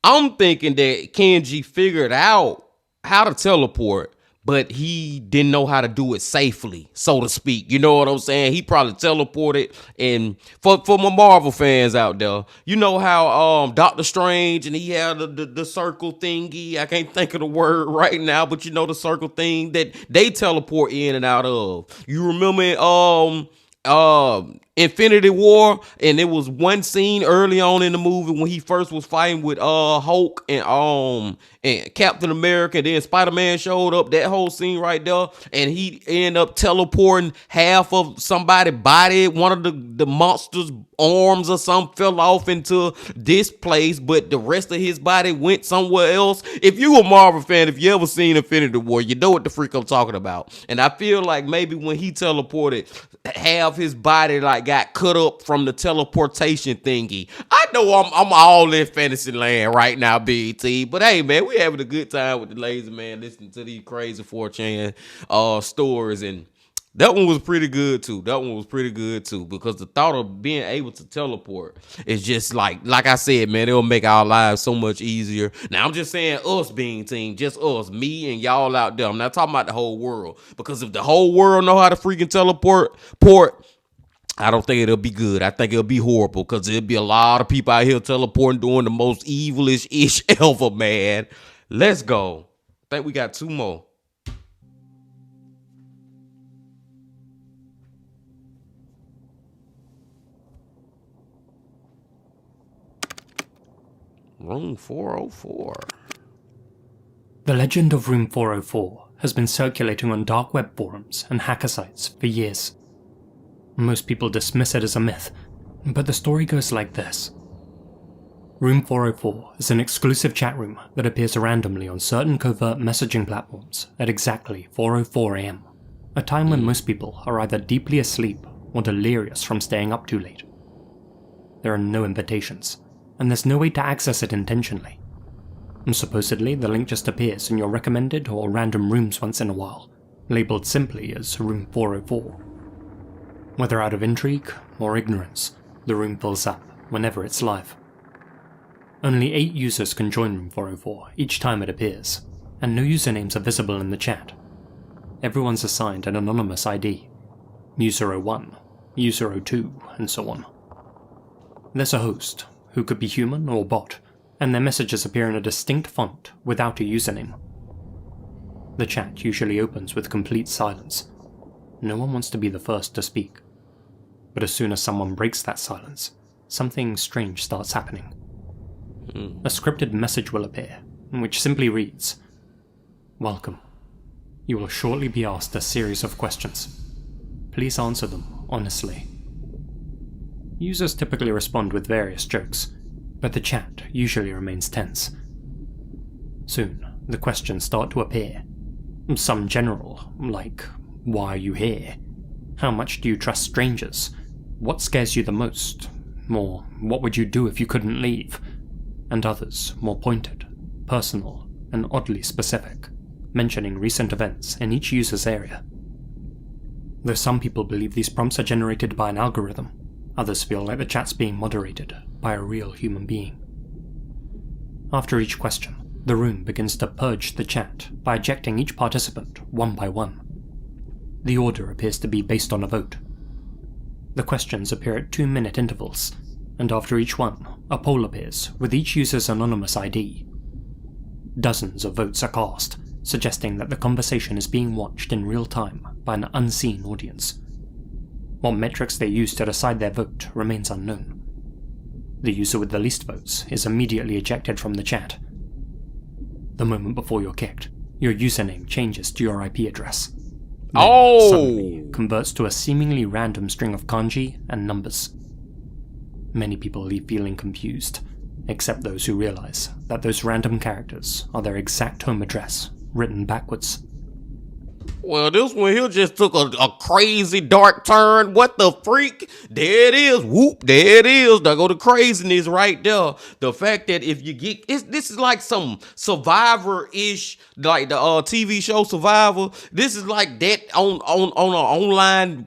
I'm thinking that Kenji figured out how to teleport, but he didn't know how to do it safely, so to speak. You know what I'm saying? He probably teleported. And for my Marvel fans out there, you know how Doctor Strange and he had the circle thingy. I can't think of the word right now, but you know the circle thing that they teleport in and out of. You remember Infinity War, and it was one scene early on in the movie when he first was fighting with Hulk and Captain America, and then Spider-Man showed up. That whole scene right there, and he ended up teleporting half of somebody's body. One of the monster's arms or something fell off into this place, but the rest of his body went somewhere else. If you a Marvel fan, if you ever seen Infinity War, you know what the freak I'm talking about. And I feel like maybe when he teleported, half his body like got cut up from the teleportation thingy. I know I'm all in fantasy land right now, BT. But hey, man, we having a good time with the Lazy Man, listening to these crazy 4chan stories, and that one was pretty good too. Because the thought of being able to teleport is just like I said, man, it'll make our lives so much easier. Now I'm just saying us, Bean Team, just us, me and y'all out there. I'm not talking about the whole world, because if the whole world know how to freaking teleport, I don't think it'll be good. I think it'll be horrible, because there'll be a lot of people out here teleporting doing the most evilish-ish ever, man. Let's go. I think we got two more. Room 404. The legend of Room 404 has been circulating on dark web forums and hacker sites for years. Most people dismiss it as a myth, but the story goes like this. Room 404 is an exclusive chat room that appears randomly on certain covert messaging platforms at exactly 4:04 AM, a time when most people are either deeply asleep or delirious from staying up too late. There are no invitations, and there's no way to access it intentionally. And supposedly, the link just appears in your recommended or random rooms once in a while, labelled simply as Room 404. Whether out of intrigue or ignorance, the room fills up whenever it's live. Only 8 users can join Room 404 each time it appears, and no usernames are visible in the chat. Everyone's assigned an anonymous ID, User 01, User 02, and so on. There's a host, who could be human or bot, and their messages appear in a distinct font without a username. The chat usually opens with complete silence. No one wants to be the first to speak. But as soon as someone breaks that silence, something strange starts happening. A scripted message will appear, which simply reads, "Welcome. You will shortly be asked a series of questions. Please answer them honestly." Users typically respond with various jokes, but the chat usually remains tense. Soon, the questions start to appear. Some general, like, "Why are you here? How much do you trust strangers? What scares you the most?" Or, "What would you do if you couldn't leave?" And others, more pointed, personal, and oddly specific, mentioning recent events in each user's area. Though some people believe these prompts are generated by an algorithm, others feel like the chat's being moderated by a real human being. After each question, the room begins to purge the chat by ejecting each participant one by one. The order appears to be based on a vote. The questions appear at 2-minute intervals, and after each one, a poll appears with each user's anonymous ID. Dozens of votes are cast, suggesting that the conversation is being watched in real time by an unseen audience. What metrics they use to decide their vote remains unknown. The user with the least votes is immediately ejected from the chat. The moment before you're kicked, your username changes to your IP address. Then suddenly converts to a seemingly random string of kanji and numbers. Many people leave feeling confused, except those who realize that those random characters are their exact home address, written backwards. Well, this one here just took a crazy dark turn. What the freak? There it is. Whoop, there it is. There go the craziness right there. The fact that if you get, this is like some Survivor-ish, like the TV show Survivor. This is like that on an online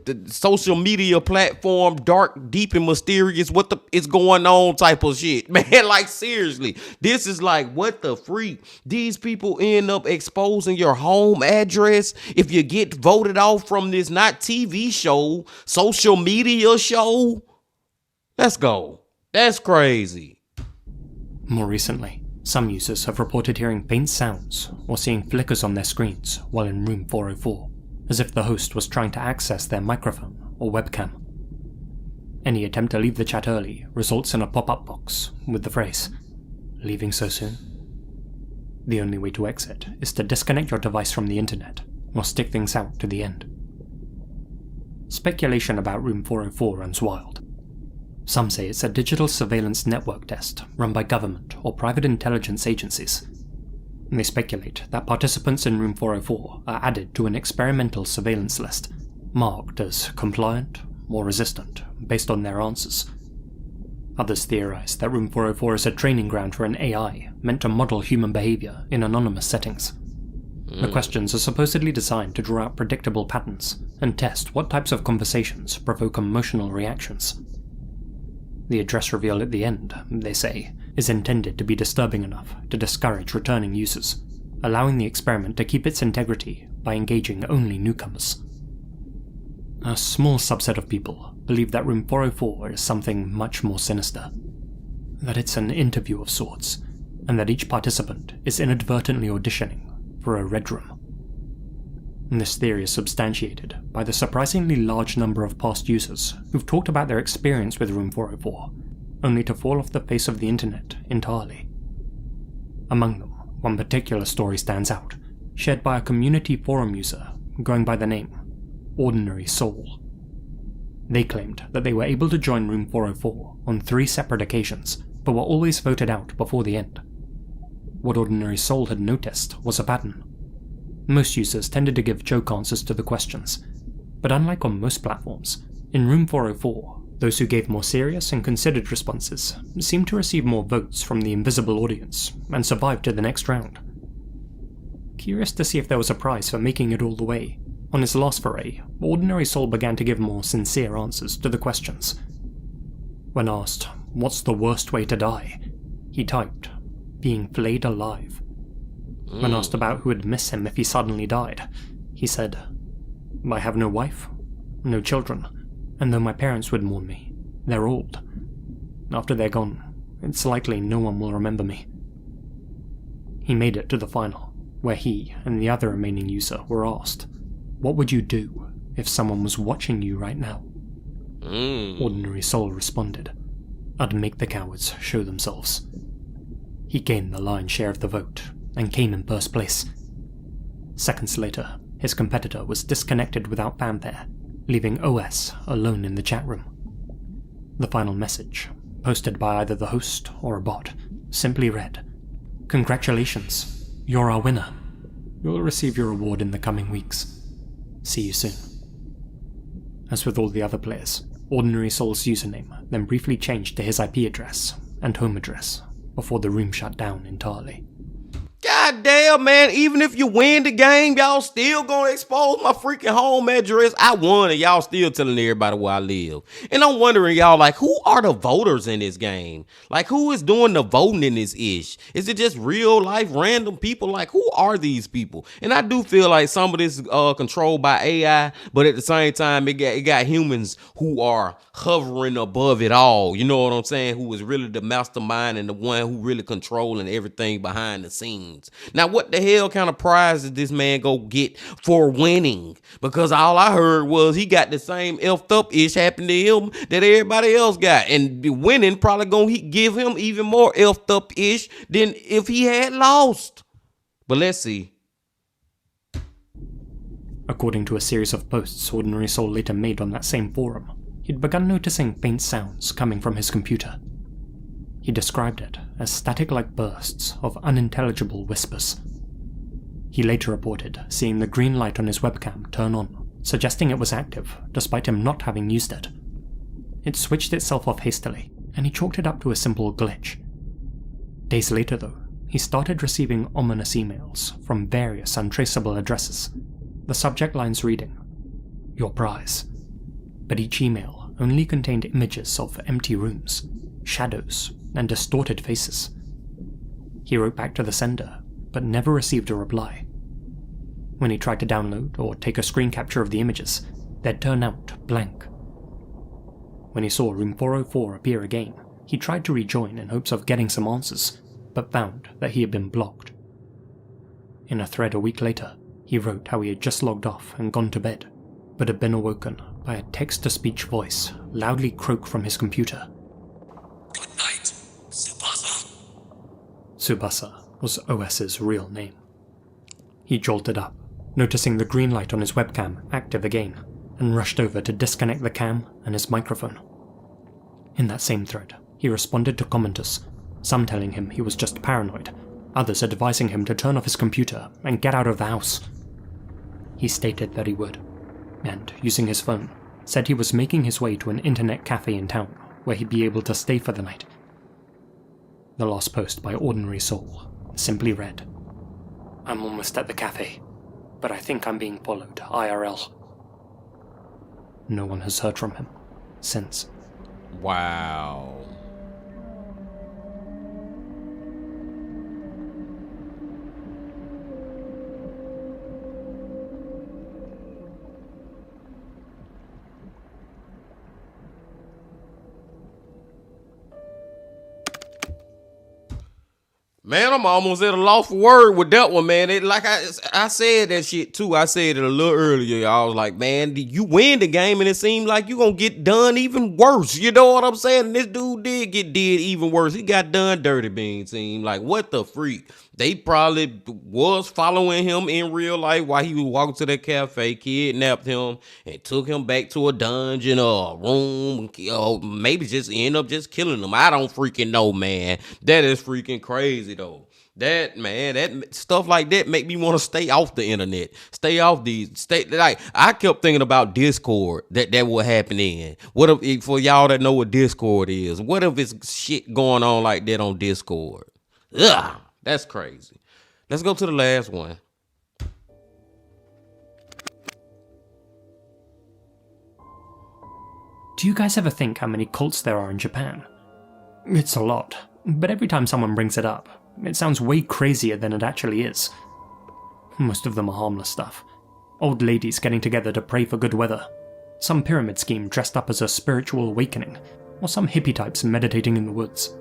the social media platform, dark, deep, and mysterious, what the is going on type of shit, man. Like, seriously, this is like, what the freak? These people end up exposing your home address if you get voted off from this not TV show, social media show. Let's go. That's crazy. More recently, some users have reported hearing faint sounds or seeing flickers on their screens while in room 404, as if the host was trying to access their microphone or webcam. Any attempt to leave the chat early results in a pop-up box with the phrase, "Leaving so soon?" The only way to exit is to disconnect your device from the internet or stick things out to the end. Speculation about room 404 runs wild. Some say it's a digital surveillance network test run by government or private intelligence agencies. They speculate that participants in room 404 are added to an experimental surveillance list, marked as compliant or resistant based on their answers. Others theorize that room 404 is a training ground for an AI meant to model human behavior in anonymous settings. The questions are supposedly designed to draw out predictable patterns and test what types of conversations provoke emotional reactions. The address reveal at the end, they say, is intended to be disturbing enough to discourage returning users, allowing the experiment to keep its integrity by engaging only newcomers. A small subset of people believe that room 404 is something much more sinister, that it's an interview of sorts, and that each participant is inadvertently auditioning for a red room. This theory is substantiated by the surprisingly large number of past users who've talked about their experience with room 404, only to fall off the face of the internet entirely. Among them, one particular story stands out, shared by a community forum user going by the name Ordinary Soul. They claimed that they were able to join room 404 on 3 separate occasions, but were always voted out before the end. What Ordinary Soul had noticed was a pattern. Most users tended to give joke answers to the questions, but unlike on most platforms, in room 404, those who gave more serious and considered responses seemed to receive more votes from the invisible audience and survived to the next round. Curious to see if there was a prize for making it all the way, on his last foray, Ordinary Soul began to give more sincere answers to the questions. When asked, "What's the worst way to die?" he typed, "Being flayed alive." When asked about who would miss him if he suddenly died, he said, "I have no wife, no children, and though my parents would mourn me, they're old. After they're gone, it's likely no one will remember me." He made it to the final, where he and the other remaining user were asked, "What would you do if someone was watching you right now?" Ordinary Soul responded, "I'd make the cowards show themselves." He gained the lion's share of the vote and came in first place. Seconds later, his competitor was disconnected without fanfare, leaving OS alone in the chat room. The final message, posted by either the host or a bot, simply read, "Congratulations, you're our winner. You'll receive your reward in the coming weeks. See you soon." As with all the other players, Ordinary Soul's username then briefly changed to his IP address and home address before the room shut down entirely. God damn, man, even if you win the game, y'all still gonna expose my freaking home address. I won and y'all still telling everybody where I live. And I'm wondering, y'all, like, who are the voters in this game? Like, who is doing the voting in this ish? Is it just real life random people? Like, who are these people? And I do feel like some of this controlled by AI, but at the same time, it got humans who are hovering above it all. You know what I'm saying? Who is really the mastermind and the one who really controlling everything behind the scenes. Now, what the hell kind of prize did this man go get for winning? Because all I heard was he got the same effed up ish happened to him that everybody else got. And winning probably gonna give him even more effed up ish than if he had lost. But let's see. According to a series of posts Ordinary Soul later made on that same forum, he'd begun noticing faint sounds coming from his computer. He described it as static-like bursts of unintelligible whispers. He later reported seeing the green light on his webcam turn on, suggesting it was active despite him not having used it. It switched itself off hastily, and he chalked it up to a simple glitch. Days later, though, he started receiving ominous emails from various untraceable addresses, the subject lines reading, "Your prize, but each email only contained images of empty rooms, shadows, and distorted faces. He wrote back to the sender, but never received a reply. When he tried to download or take a screen capture of the images, they'd turn out blank. When he saw room 404 appear again, he tried to rejoin in hopes of getting some answers, but found that he had been blocked. In a thread a week later, he wrote how he had just logged off and gone to bed, but had been awoken by a text-to-speech voice loudly croak from his computer. Good night, Tsubasa. Tsubasa was OS's real name. He jolted up, noticing the green light on his webcam active again, and rushed over to disconnect the cam and his microphone. In that same thread, he responded to commenters, some telling him he was just paranoid, others advising him to turn off his computer and get out of the house. He stated that he would, and, using his phone, said he was making his way to an internet cafe in town where he'd be able to stay for the night. The last post by Ordinary Soul simply read, "I'm almost at the cafe, but I think I'm being followed IRL." No one has heard from him since. Wow. Man, I'm almost at a loss for word with that one, man. It, like I said that shit too. I said it a little earlier. I was like, man, you win the game and it seemed like you gonna get done even worse. You know what I'm saying? And this dude did even worse. He got done dirty being seen. Like, what the freak? They probably was following him in real life while he was walking to that cafe, kidnapped him, and took him back to a dungeon or a room, maybe just end up just killing him. I don't freaking know, man. That is freaking crazy, though. That stuff like that make me want to stay off the internet. Stay off like, I kept thinking about Discord that would happen in. What if, for y'all that know what Discord is, what if it's shit going on like that on Discord? Ugh. That's crazy. Let's go to the last one. Do you guys ever think how many cults there are in Japan? It's a lot, but every time someone brings it up, it sounds way crazier than it actually is. Most of them are harmless stuff. Old ladies getting together to pray for good weather, some pyramid scheme dressed up as a spiritual awakening, or some hippie types meditating in the woods.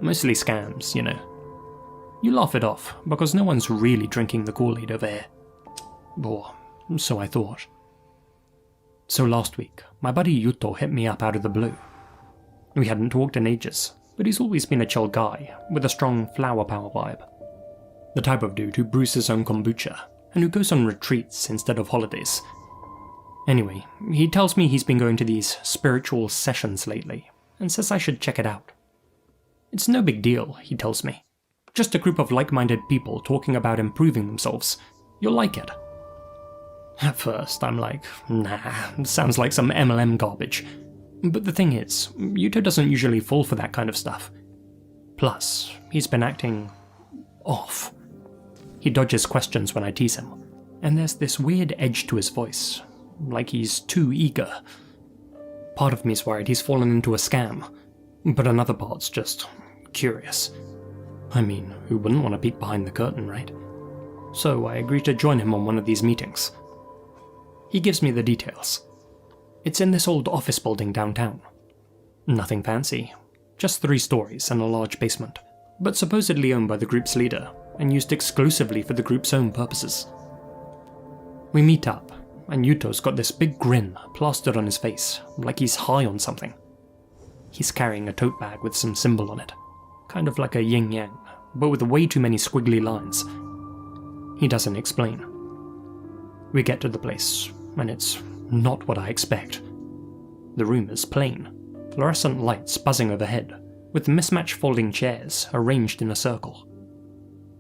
Mostly scams, you know. You laugh it off, because no one's really drinking the Kool-Aid over here. Or so I thought. So last week, my buddy Yuto hit me up out of the blue. We hadn't talked in ages, but he's always been a chill guy, with a strong flower power vibe. The type of dude who brews his own kombucha, and who goes on retreats instead of holidays. Anyway, he tells me he's been going to these spiritual sessions lately, and says I should check it out. It's no big deal, he tells me. Just a group of like-minded people talking about improving themselves. You'll like it. At first, I'm like, nah, sounds like some MLM garbage. But the thing is, Yuto doesn't usually fall for that kind of stuff. Plus, he's been acting off. He dodges questions when I tease him, and there's this weird edge to his voice, like he's too eager. Part of me's worried he's fallen into a scam, but another part's just curious. I mean, who wouldn't want to peek behind the curtain, right? So I agree to join him on one of these meetings. He gives me the details. It's in this old office building downtown. Nothing fancy, just 3 stories and a large basement, but supposedly owned by the group's leader and used exclusively for the group's own purposes. We meet up, and Yuto's got this big grin plastered on his face, like he's high on something. He's carrying a tote bag with some symbol on it. Kind of like a yin-yang, but with way too many squiggly lines. He doesn't explain. We get to the place, and it's not what I expect. The room is plain, fluorescent lights buzzing overhead, with mismatched folding chairs arranged in a circle.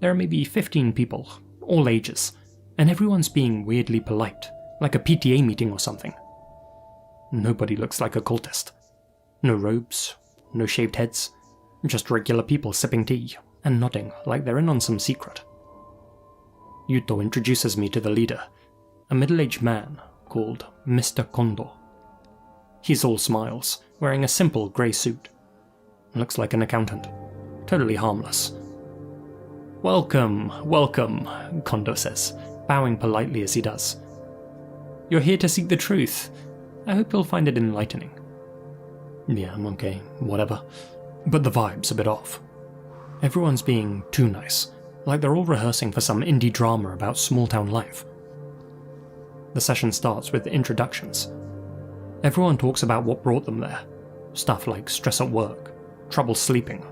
There are maybe 15 people, all ages, and everyone's being weirdly polite, like a PTA meeting or something. Nobody looks like a cultist. No robes, no shaved heads. Just regular people sipping tea and nodding like they're in on some secret. Yuto introduces me to the leader, a middle-aged man called Mr. Kondo. He's all smiles, wearing a simple grey suit. Looks like an accountant. Totally harmless. Welcome, welcome, Kondo says, bowing politely as he does. You're here to seek the truth. I hope you'll find it enlightening. Yeah, okay, whatever. But the vibe's a bit off. Everyone's being too nice, like they're all rehearsing for some indie drama about small-town life. The session starts with introductions. Everyone talks about what brought them there. Stuff like stress at work, trouble sleeping,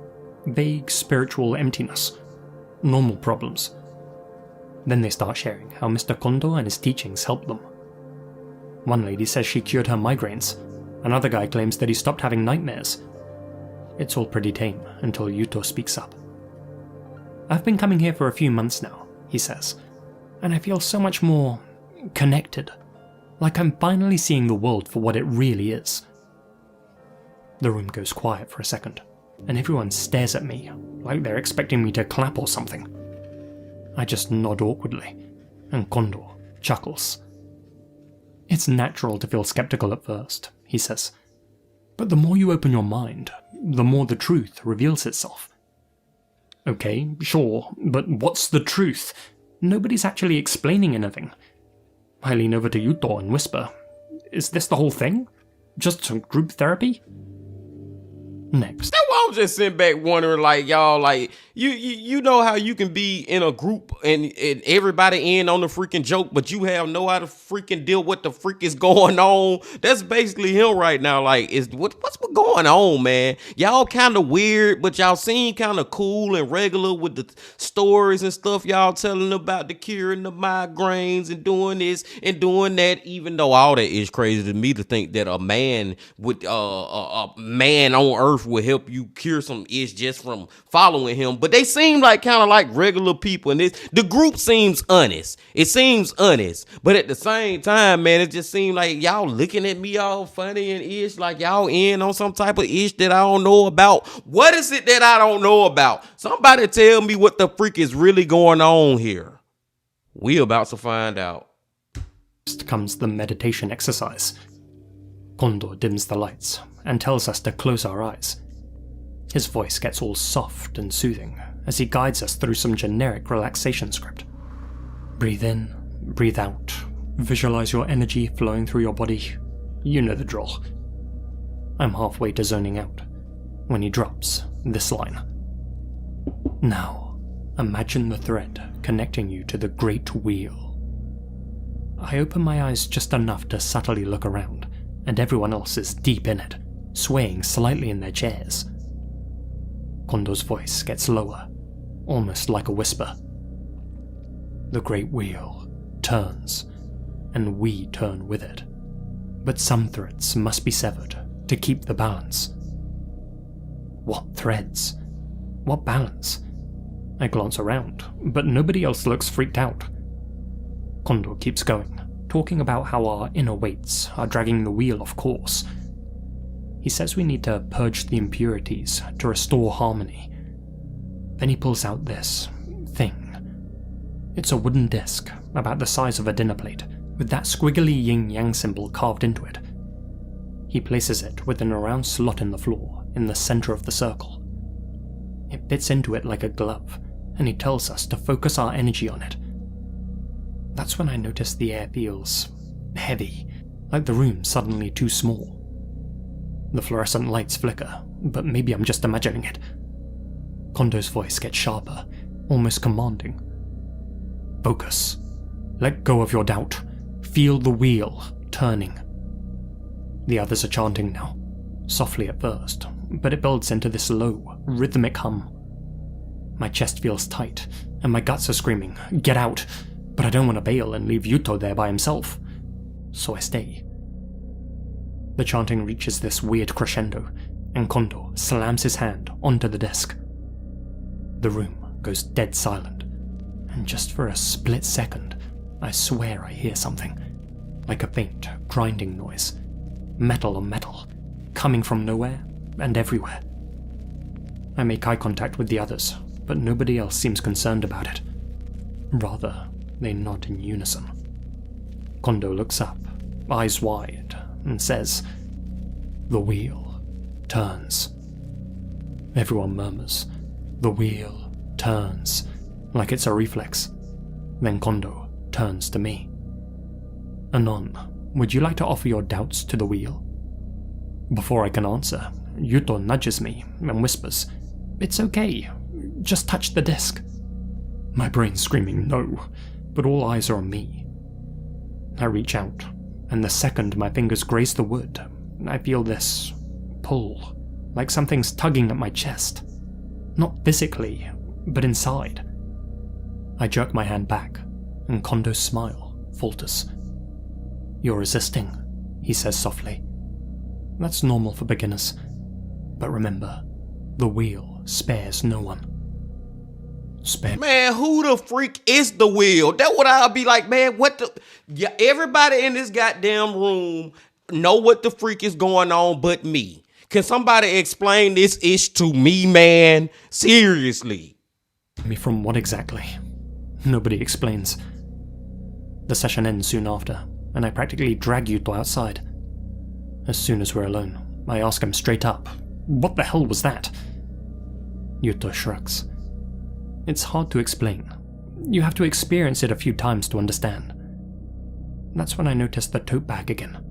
vague spiritual emptiness, normal problems. Then they start sharing how Mr. Kondo and his teachings helped them. One lady says she cured her migraines. Another guy claims that he stopped having nightmares. It's all pretty tame until Yuto speaks up. I've been coming here for a few months now, he says, and I feel so much more connected. Like I'm finally seeing the world for what it really is. The room goes quiet for a second, and everyone stares at me, like they're expecting me to clap or something. I just nod awkwardly, and Kondo chuckles. It's natural to feel skeptical at first, he says. But the more you open your mind, the more the truth reveals itself. Okay, sure, but what's the truth? Nobody's actually explaining anything. I lean over to Yuto and whisper, is this the whole thing? Just some group therapy? Next. That's why I'm just sitting back wondering, like, y'all, like, you know how you can be in a group and everybody in on the freaking joke, but you have no how to freaking deal what the freak is going on. That's basically him right now. Like, what's going on, man? Y'all kind of weird, but y'all seem kind of cool and regular with the stories and stuff y'all telling about the curing the migraines and doing this and doing that. Even though all that is crazy to me to think that a man with a man on earth will help you cure some itch just from following him. But they seem like kind of like regular people, and the group seems honest. It seems honest, but at the same time, man, it just seems like y'all looking at me all funny and ish, like y'all in on some type of ish that I don't know about. What is it that I don't know about? Somebody tell me what the freak is really going on here. We about to find out. Next comes the meditation exercise. Kondo dims the lights and tells us to close our eyes. His voice gets all soft and soothing as he guides us through some generic relaxation script. Breathe in, breathe out, visualize your energy flowing through your body. You know the drill. I'm halfway to zoning out when he drops this line. Now, imagine the thread connecting you to the Great Wheel. I open my eyes just enough to subtly look around, and everyone else is deep in it, swaying slightly in their chairs. Kondo's voice gets lower, almost like a whisper. The Great Wheel turns, and we turn with it. But some threads must be severed to keep the balance. What threads? What balance? I glance around, but nobody else looks freaked out. Kondo keeps going, talking about how our inner weights are dragging the wheel off course. He says we need to purge the impurities to restore harmony. Then he pulls out this thing. It's a wooden disc, about the size of a dinner plate, with that squiggly yin-yang symbol carved into it. He places it within a round slot in the floor, in the center of the circle. It fits into it like a glove, and he tells us to focus our energy on it. That's when I notice the air feels heavy, like the room's suddenly too small. The fluorescent lights flicker, but maybe I'm just imagining it. Kondo's voice gets sharper, almost commanding. Focus. Let go of your doubt. Feel the wheel turning. The others are chanting now, softly at first, but it builds into this low, rhythmic hum. My chest feels tight, and my guts are screaming, get out! But I don't want to bail and leave Yuto there by himself. So I stay. The chanting reaches this weird crescendo, and Kondo slams his hand onto the desk. The room goes dead silent, and just for a split second, I swear I hear something, like a faint, grinding noise, metal on metal, coming from nowhere and everywhere. I make eye contact with the others, but nobody else seems concerned about it. Rather, they nod in unison. Kondo looks up, eyes wide, and says, The wheel turns. Everyone murmurs, the wheel turns, like it's a reflex. Then Kondo turns to me. Anon, would you like to offer your doubts to the wheel? Before I can answer, Yuto nudges me and whispers, it's okay, just touch the disc. My brain's screaming no, but all eyes are on me. I reach out, and the second my fingers graze the wood, I feel this pull, like something's tugging at my chest. Not physically, but inside. I jerk my hand back, and Kondo's smile falters. You're resisting, he says softly. That's normal for beginners. But remember, the wheel spares no one. Man, who the freak is the wheel? That's what I'll be like, man, what the... Yeah, everybody in this goddamn room know what the freak is going on but me. Can somebody explain this ish to me, man? Seriously. Me from what exactly? Nobody explains. The session ends soon after, and I practically drag Yuto outside. As soon as we're alone, I ask him straight up, what the hell was that? Yuto shrugs. It's hard to explain. You have to experience it a few times to understand. That's when I noticed the tote bag again.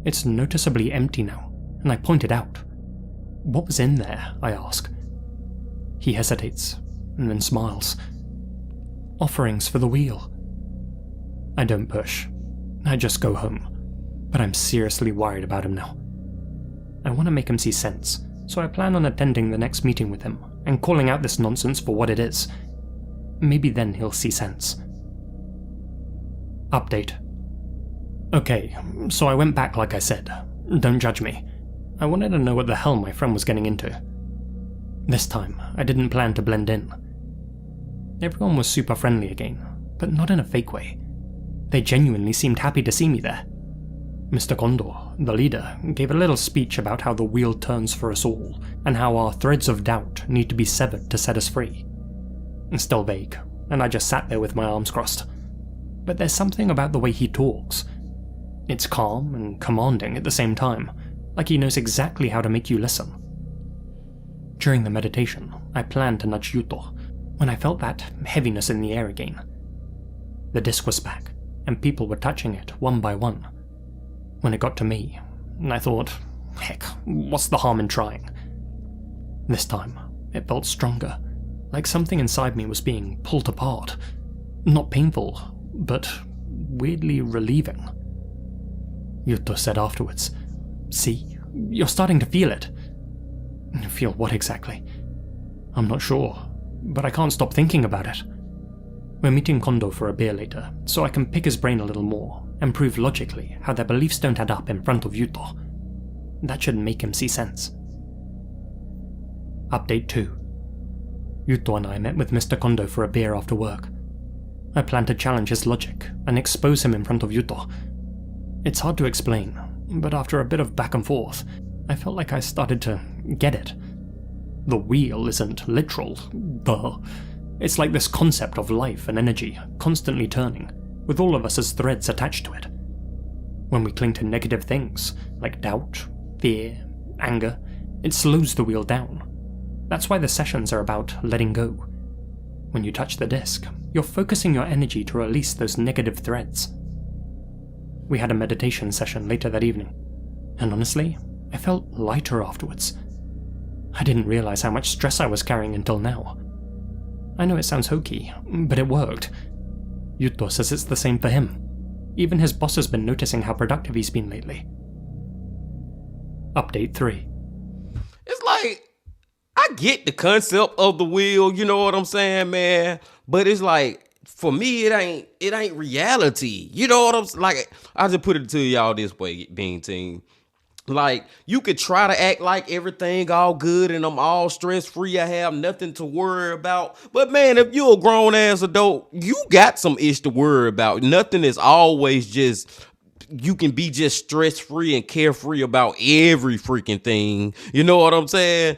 It's noticeably empty now, and I point it out. What was in there, I ask. He hesitates, and then smiles. Offerings for the wheel. I don't push. I just go home. But I'm seriously worried about him now. I want to make him see sense, so I plan on attending the next meeting with him and calling out this nonsense for what it is. Maybe then he'll see sense. Update. Okay, so I went back like I said. Don't judge me. I wanted to know what the hell my friend was getting into. This time, I didn't plan to blend in. Everyone was super friendly again, but not in a fake way. They genuinely seemed happy to see me there. Mr. Kondo, the leader, gave a little speech about how the wheel turns for us all, and how our threads of doubt need to be severed to set us free. Still vague, and I just sat there with my arms crossed. But there's something about the way he talks. It's calm and commanding at the same time, like he knows exactly how to make you listen. During the meditation, I planned to nudge Yuto, when I felt that heaviness in the air again. The disc was back, and people were touching it one by one. When it got to me, I thought, heck, what's the harm in trying? This time, it felt stronger, like something inside me was being pulled apart. Not painful, but weirdly relieving. Yuto said afterwards, see, you're starting to feel it. Feel what exactly? I'm not sure, but I can't stop thinking about it. We're meeting Kondo for a beer later, so I can pick his brain a little more and prove logically how their beliefs don't add up in front of Yuto. That should make him see sense. Update 2. Yuto and I met with Mr. Kondo for a beer after work. I plan to challenge his logic and expose him in front of Yuto. It's hard to explain, but after a bit of back and forth, I felt like I started to get it. The wheel isn't literal, duh. It's like this concept of life and energy constantly turning, with all of us as threads attached to it. When we cling to negative things, like doubt, fear, anger, it slows the wheel down. That's why the sessions are about letting go. When you touch the disc, you're focusing your energy to release those negative threads. We had a meditation session later that evening, and honestly, I felt lighter afterwards. I didn't realize how much stress I was carrying until now. I know it sounds hokey, but it worked. Yuto says it's the same for him. Even his boss has been noticing how productive he's been lately. Update 3. It's like, I get the concept of the wheel, you know what I'm saying, man? But it's like, for me, it ain't reality. You know what I'm saying? Like, I just put it to y'all this way, Bean Team. Like, you could try to act like everything all good and I'm all stress-free, I have nothing to worry about. But man, if you're a grown-ass adult, you got some ish to worry about. Nothing is always just you can be just stress-free and carefree about every freaking thing. You know what I'm saying?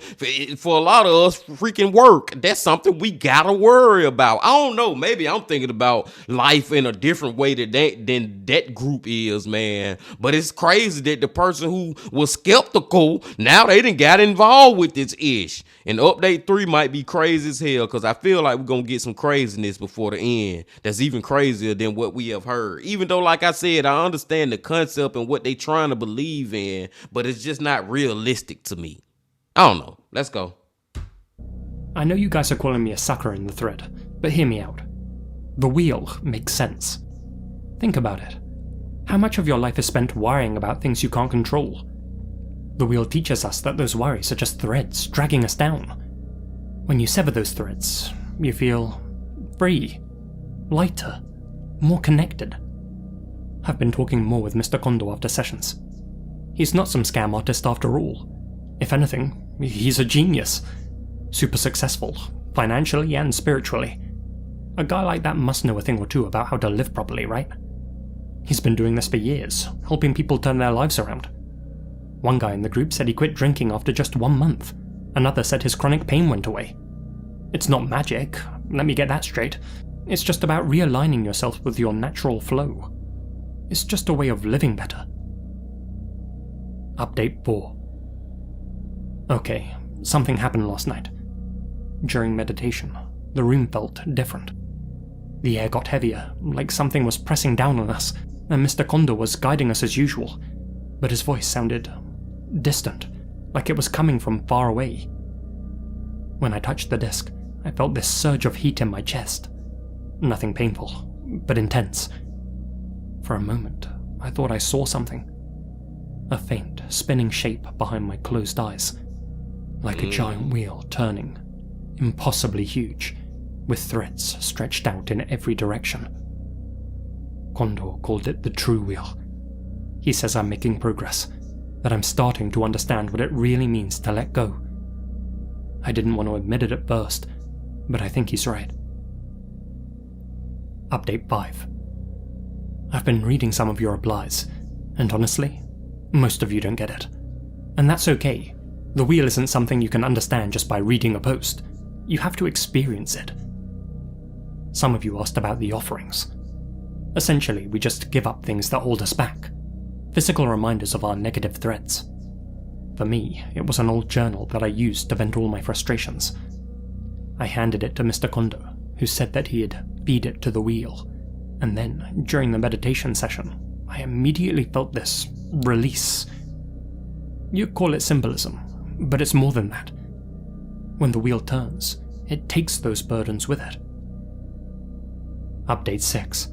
For a lot of us, freaking work, that's something we gotta worry about. I don't know, maybe I'm thinking about life in a different way than that group is, man. But it's crazy that the person who was skeptical, now they done got involved with this ish. And update 3 might be crazy as hell, because I feel like we're gonna get some craziness before the end that's even crazier than what we have heard. Even though, like I said, I understand the concept and what they trying to believe in, but it's just not realistic to me. I don't know. Let's go. I know you guys are calling me a sucker in the thread, but hear me out. The wheel makes sense. Think about it. How much of your life is spent worrying about things you can't control? The wheel teaches us that those worries are just threads dragging us down. When you sever those threads, you feel free, lighter, more connected. I've been talking more with Mr. Kondo after sessions. He's not some scam artist after all. If anything, he's a genius. Super successful, financially and spiritually. A guy like that must know a thing or two about how to live properly, right? He's been doing this for years, helping people turn their lives around. One guy in the group said he quit drinking after just 1 month. Another said his chronic pain went away. It's not magic, let me get that straight. It's just about realigning yourself with your natural flow. It's just a way of living better. Update 4. Okay, something happened last night. During meditation, the room felt different. The air got heavier, like something was pressing down on us, and Mr. Kondo was guiding us as usual, but his voice sounded distant, like it was coming from far away. When I touched the disc, I felt this surge of heat in my chest. Nothing painful, but intense. For a moment, I thought I saw something. A faint, spinning shape behind my closed eyes, like a giant wheel turning, impossibly huge, with threads stretched out in every direction. Kondo called it the true wheel. He says I'm making progress, that I'm starting to understand what it really means to let go. I didn't want to admit it at first, but I think he's right. Update 5. I've been reading some of your replies, and honestly, most of you don't get it. And that's okay. The wheel isn't something you can understand just by reading a post. You have to experience it. Some of you asked about the offerings. Essentially, we just give up things that hold us back. Physical reminders of our negative threads. For me, it was an old journal that I used to vent all my frustrations. I handed it to Mr. Kondo, who said that he'd feed it to the wheel, and then, during the meditation session, I immediately felt this release. You call it symbolism, but it's more than that. When the wheel turns, it takes those burdens with it. Update 6.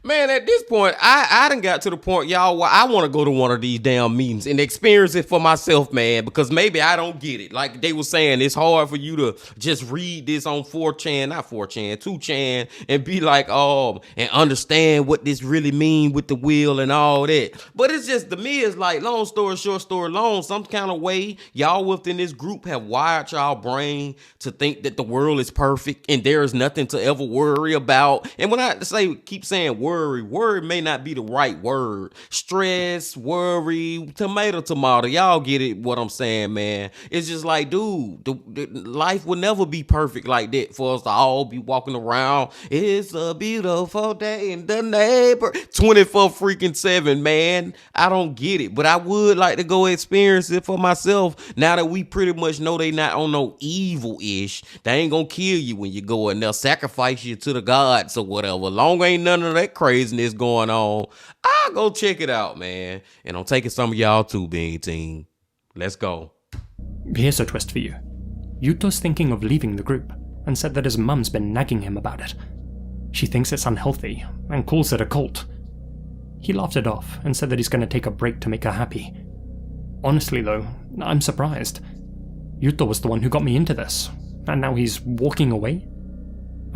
Man, at this point, I done got to the point, y'all, where I want to go to one of these damn meetings and experience it for myself, man, because maybe I don't get it. Like they were saying, it's hard for you to just read this on 2chan, and be like, oh, and understand what this really mean with the wheel and all that. But it's just, to me, it's like, long story short, story long, some kind of way, y'all within this group have wired y'all brain to think that the world is perfect and there is nothing to ever worry about. And when I keep saying worry may not be the right word. Stress, worry, tomato. Y'all get it, what I'm saying, man. It's just like, dude, life will never be perfect like that for us to all be walking around. It's a beautiful day in the neighbor. 24/7, man. I don't get it, but I would like to go experience it for myself now that we pretty much know they not on no evil-ish. They ain't gonna kill you when you go and they'll sacrifice you to the gods or whatever. Long ain't none of that craziness going on. I'll go check it out, man. And I'm taking some of y'all too, Bean Team. Let's go. Here's a twist for you. Yuto's thinking of leaving the group and said that his mum's been nagging him about it. She thinks it's unhealthy and calls it a cult. He laughed it off and said that he's going to take a break to make her happy. Honestly though, I'm surprised. Yuto was the one who got me into this, and now he's walking away?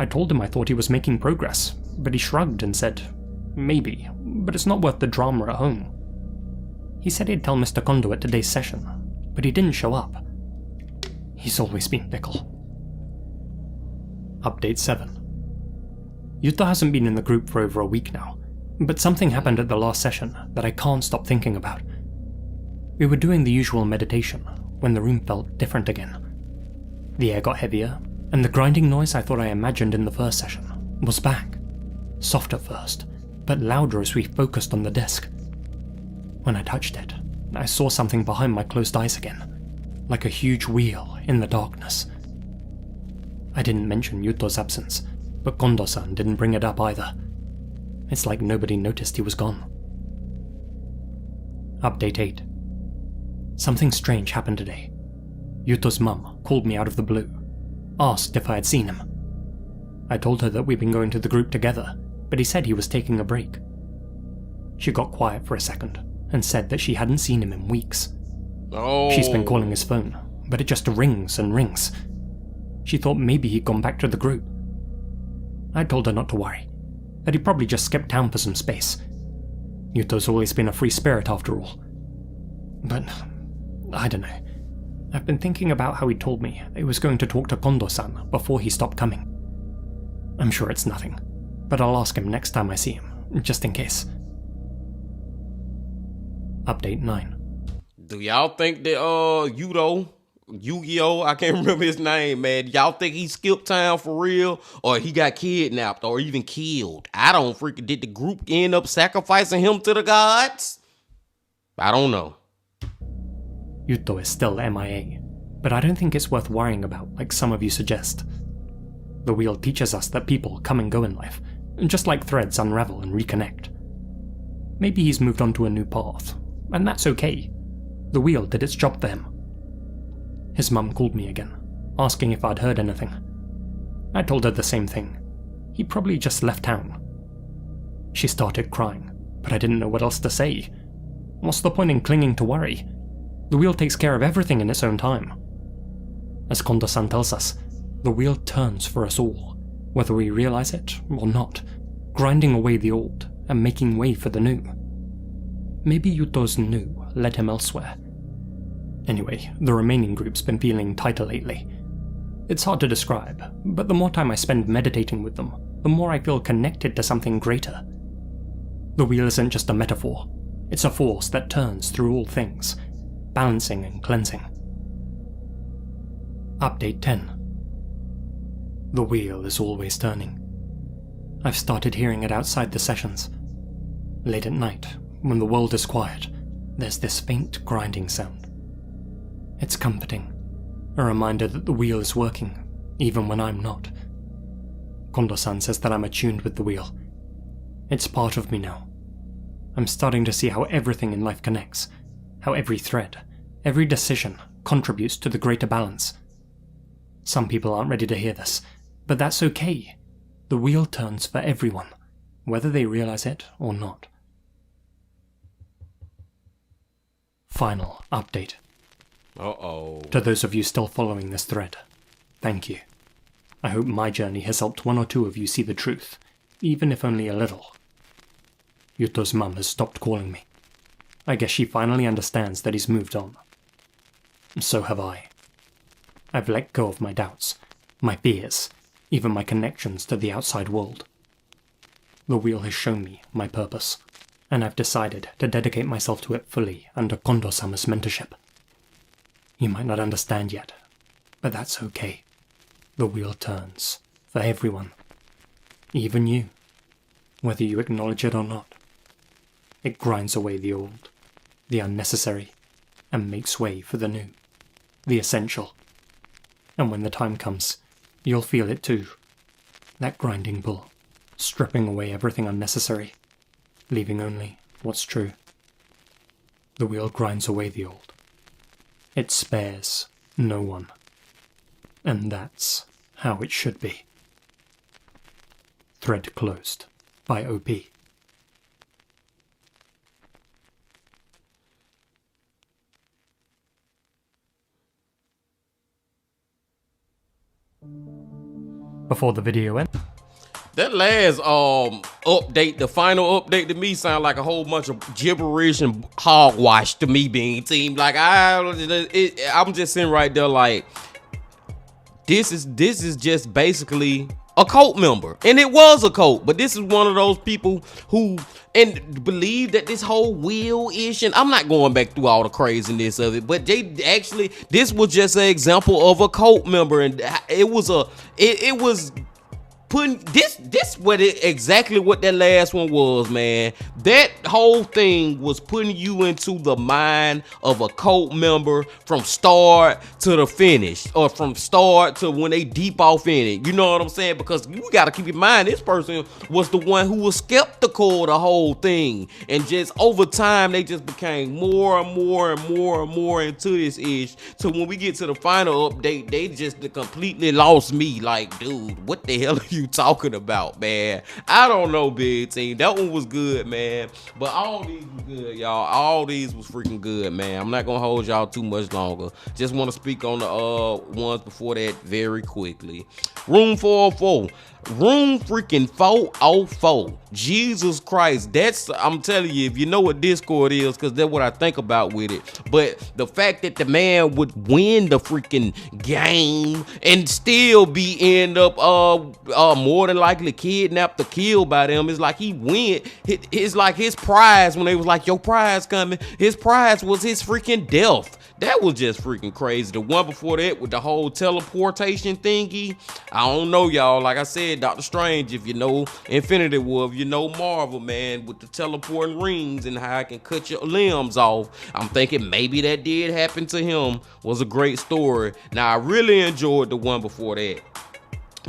I told him I thought he was making progress, but he shrugged and said, maybe, but it's not worth the drama at home. He said he'd tell Mr. Kondo at today's session, but he didn't show up. He's always been fickle. Update 7. Yuto hasn't been in the group for over a week now. But something happened at the last session that I can't stop thinking about. We were doing the usual meditation when the room felt different again. The air got heavier, and the grinding noise I thought I imagined in the first session was back. Soft at first, but louder as we focused on the disc. When I touched it, I saw something behind my closed eyes again, like a huge wheel in the darkness. I didn't mention Yuto's absence, but Kondo-san didn't bring it up either. It's like nobody noticed he was gone. Update 8. Something strange happened today. Yuto's mum called me out of the blue, asked if I had seen him. I told her that we'd been going to the group together, but he said he was taking a break. She got quiet for a second and said that she hadn't seen him in weeks. Oh. She's been calling his phone, but it just rings and rings. She thought maybe he'd gone back to the group. I told her not to worry, that he probably just skipped town for some space. Yuto's always been a free spirit after all. But, I don't know. I've been thinking about how he told me that he was going to talk to Kondo-san before he stopped coming. I'm sure it's nothing, but I'll ask him next time I see him, just in case. Update 9. Do y'all think that Yu-Gi-Oh, I can't remember his name, man. Y'all think he skipped town for real? Or he got kidnapped or even killed? I don't freaking, did the group end up sacrificing him to the gods? I don't know. Yuto is still MIA, but I don't think it's worth worrying about like some of you suggest. The wheel teaches us that people come and go in life, just like threads unravel and reconnect. Maybe he's moved on to a new path, and that's okay. The wheel did its job for him. His mum called me again, asking if I'd heard anything. I told her the same thing. He probably just left town. She started crying, but I didn't know what else to say. What's the point in clinging to worry? The wheel takes care of everything in its own time. As Kondo-san tells us, the wheel turns for us all, whether we realize it or not, grinding away the old and making way for the new. Maybe Yuto's new led him elsewhere. Anyway, the remaining group's been feeling tighter lately. It's hard to describe, but the more time I spend meditating with them, the more I feel connected to something greater. The wheel isn't just a metaphor, it's a force that turns through all things, balancing and cleansing. Update 10. The wheel is always turning. I've started hearing it outside the sessions. Late at night, when the world is quiet, there's this faint grinding sound. It's comforting, a reminder that the wheel is working, even when I'm not. Kondo-san says that I'm attuned with the wheel. It's part of me now. I'm starting to see how everything in life connects, how every thread, every decision contributes to the greater balance. Some people aren't ready to hear this, but that's okay. The wheel turns for everyone, whether they realize it or not. Final update. Uh-oh. To those of you still following this thread, thank you. I hope my journey has helped one or two of you see the truth, even if only a little. Yuto's mum has stopped calling me. I guess she finally understands that he's moved on. So have I. I've let go of my doubts, my fears, even my connections to the outside world. The wheel has shown me my purpose, and I've decided to dedicate myself to it fully under Kondo-sama's mentorship. You might not understand yet, but that's okay. The wheel turns, for everyone. Even you, whether you acknowledge it or not. It grinds away the old, the unnecessary, and makes way for the new, the essential. And when the time comes, you'll feel it too. That grinding pull, stripping away everything unnecessary, leaving only what's true. The wheel grinds away the old. It spares no one. And that's how it should be. Thread closed by OP. Before the video ends. That last update, the final update to me sound like a whole bunch of gibberish and hogwash to me, being team. Like I'm just sitting right there like this is just basically a cult member, and it was a cult. But this is one of those people who and believe that this whole will ish, and I'm not going back through all the craziness of it, but they actually, this was just an example of a cult member, and it was putting this what it exactly what that last one was, man. That whole thing was putting you into the mind of a cult member from start to the finish, or from start to when they deep off in it. You know what I'm saying? Because you got to keep in mind, this person was the one who was skeptical of the whole thing, and just over time they just became more and more and more and more into this ish. So when we get to the final update, they just completely lost me. Like, dude, what the hell are you talking about, man? I don't know, big team. That one was good, man. But all these was good, y'all. All these was freaking good, man. I'm not gonna hold y'all too much longer. Just want to speak on the ones before that very quickly. Room 404. Room freaking 404. Jesus Christ. That's, I'm telling you, if you know what Discord is, because that's what I think about with it. But the fact that the man would win the freaking game and still be end up more than likely kidnapped or killed by them, is like he went. It's like his prize, when they was like, your prize coming, his prize was his freaking death. That was just freaking crazy. The one before that with the whole teleportation thingy, I don't know, y'all. Like I said, Doctor Strange, if you know Infinity War, if you know Marvel, man, with the teleporting rings and how I can cut your limbs off, I'm thinking maybe that did happen to him. Was a great story. Now, I really enjoyed the one before that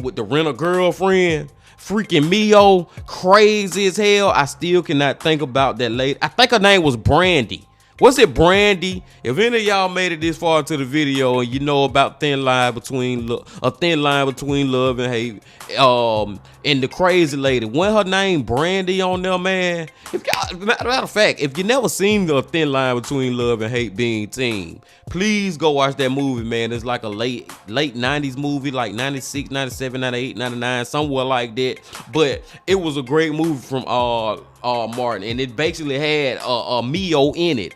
with the rent-a-girlfriend. Freaking Mio, crazy as hell. I still cannot think about that lady. I think her name was Brandy. Was it Brandy? If any of y'all made it this far into the video and you know about thin line between love and hate, and the crazy lady, when her name Brandy on there, man. If y'all, matter of fact, if you never seen the thin line between love and hate being team, please go watch that movie, man. It's like a late 90s movie, like 96, 97, 98, 99, somewhere like that. But it was a great movie from Martin, and it basically had Mio in it,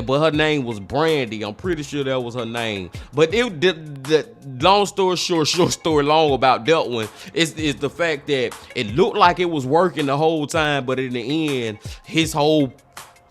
but her name was Brandy. I'm pretty sure that was her name. But the long story short story long about that one is the fact that it looked like it was working the whole time, but in the end, his whole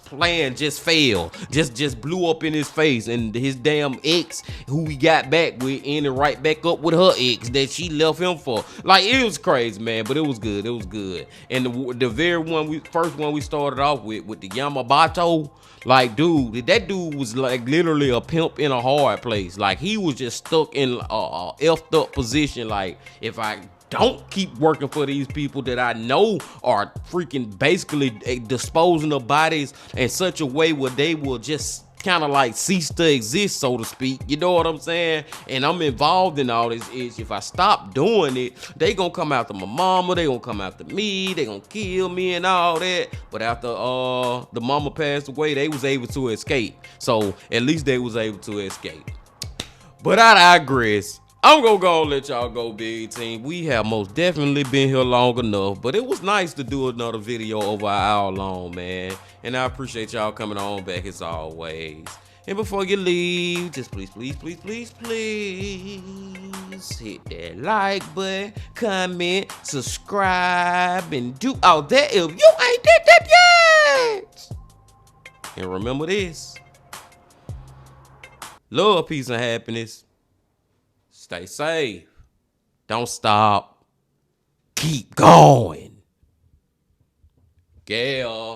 plan just failed, just blew up in his face, and his damn ex, who he got back with, ended right back up with her ex that she left him for. Like, it was crazy, man, but it was good. It was good. And the very first one we started off with the Yamabato, like, dude, that dude was like literally a pimp in a hard place. Like, he was just stuck in a effed up position. Like, if I don't keep working for these people that I know are freaking basically disposing of bodies in such a way where they will just kind of like cease to exist, so to speak. You know what I'm saying? And I'm involved in all this ish. If I stop doing it, they gonna come after my mama, they gonna come after me, they gonna kill me and all that. But after the mama passed away, they was able to escape. So at least they was able to escape. But I digress. I'm gonna go and let y'all go, big team. We have most definitely been here long enough, but it was nice to do another video over an hour long, man. And I appreciate y'all coming on back as always. And before you leave, just please hit that like button, comment, subscribe, and do all that if you ain't did that yet. And remember this: love, peace, and happiness. Stay safe. Don't stop. Keep going. Gail.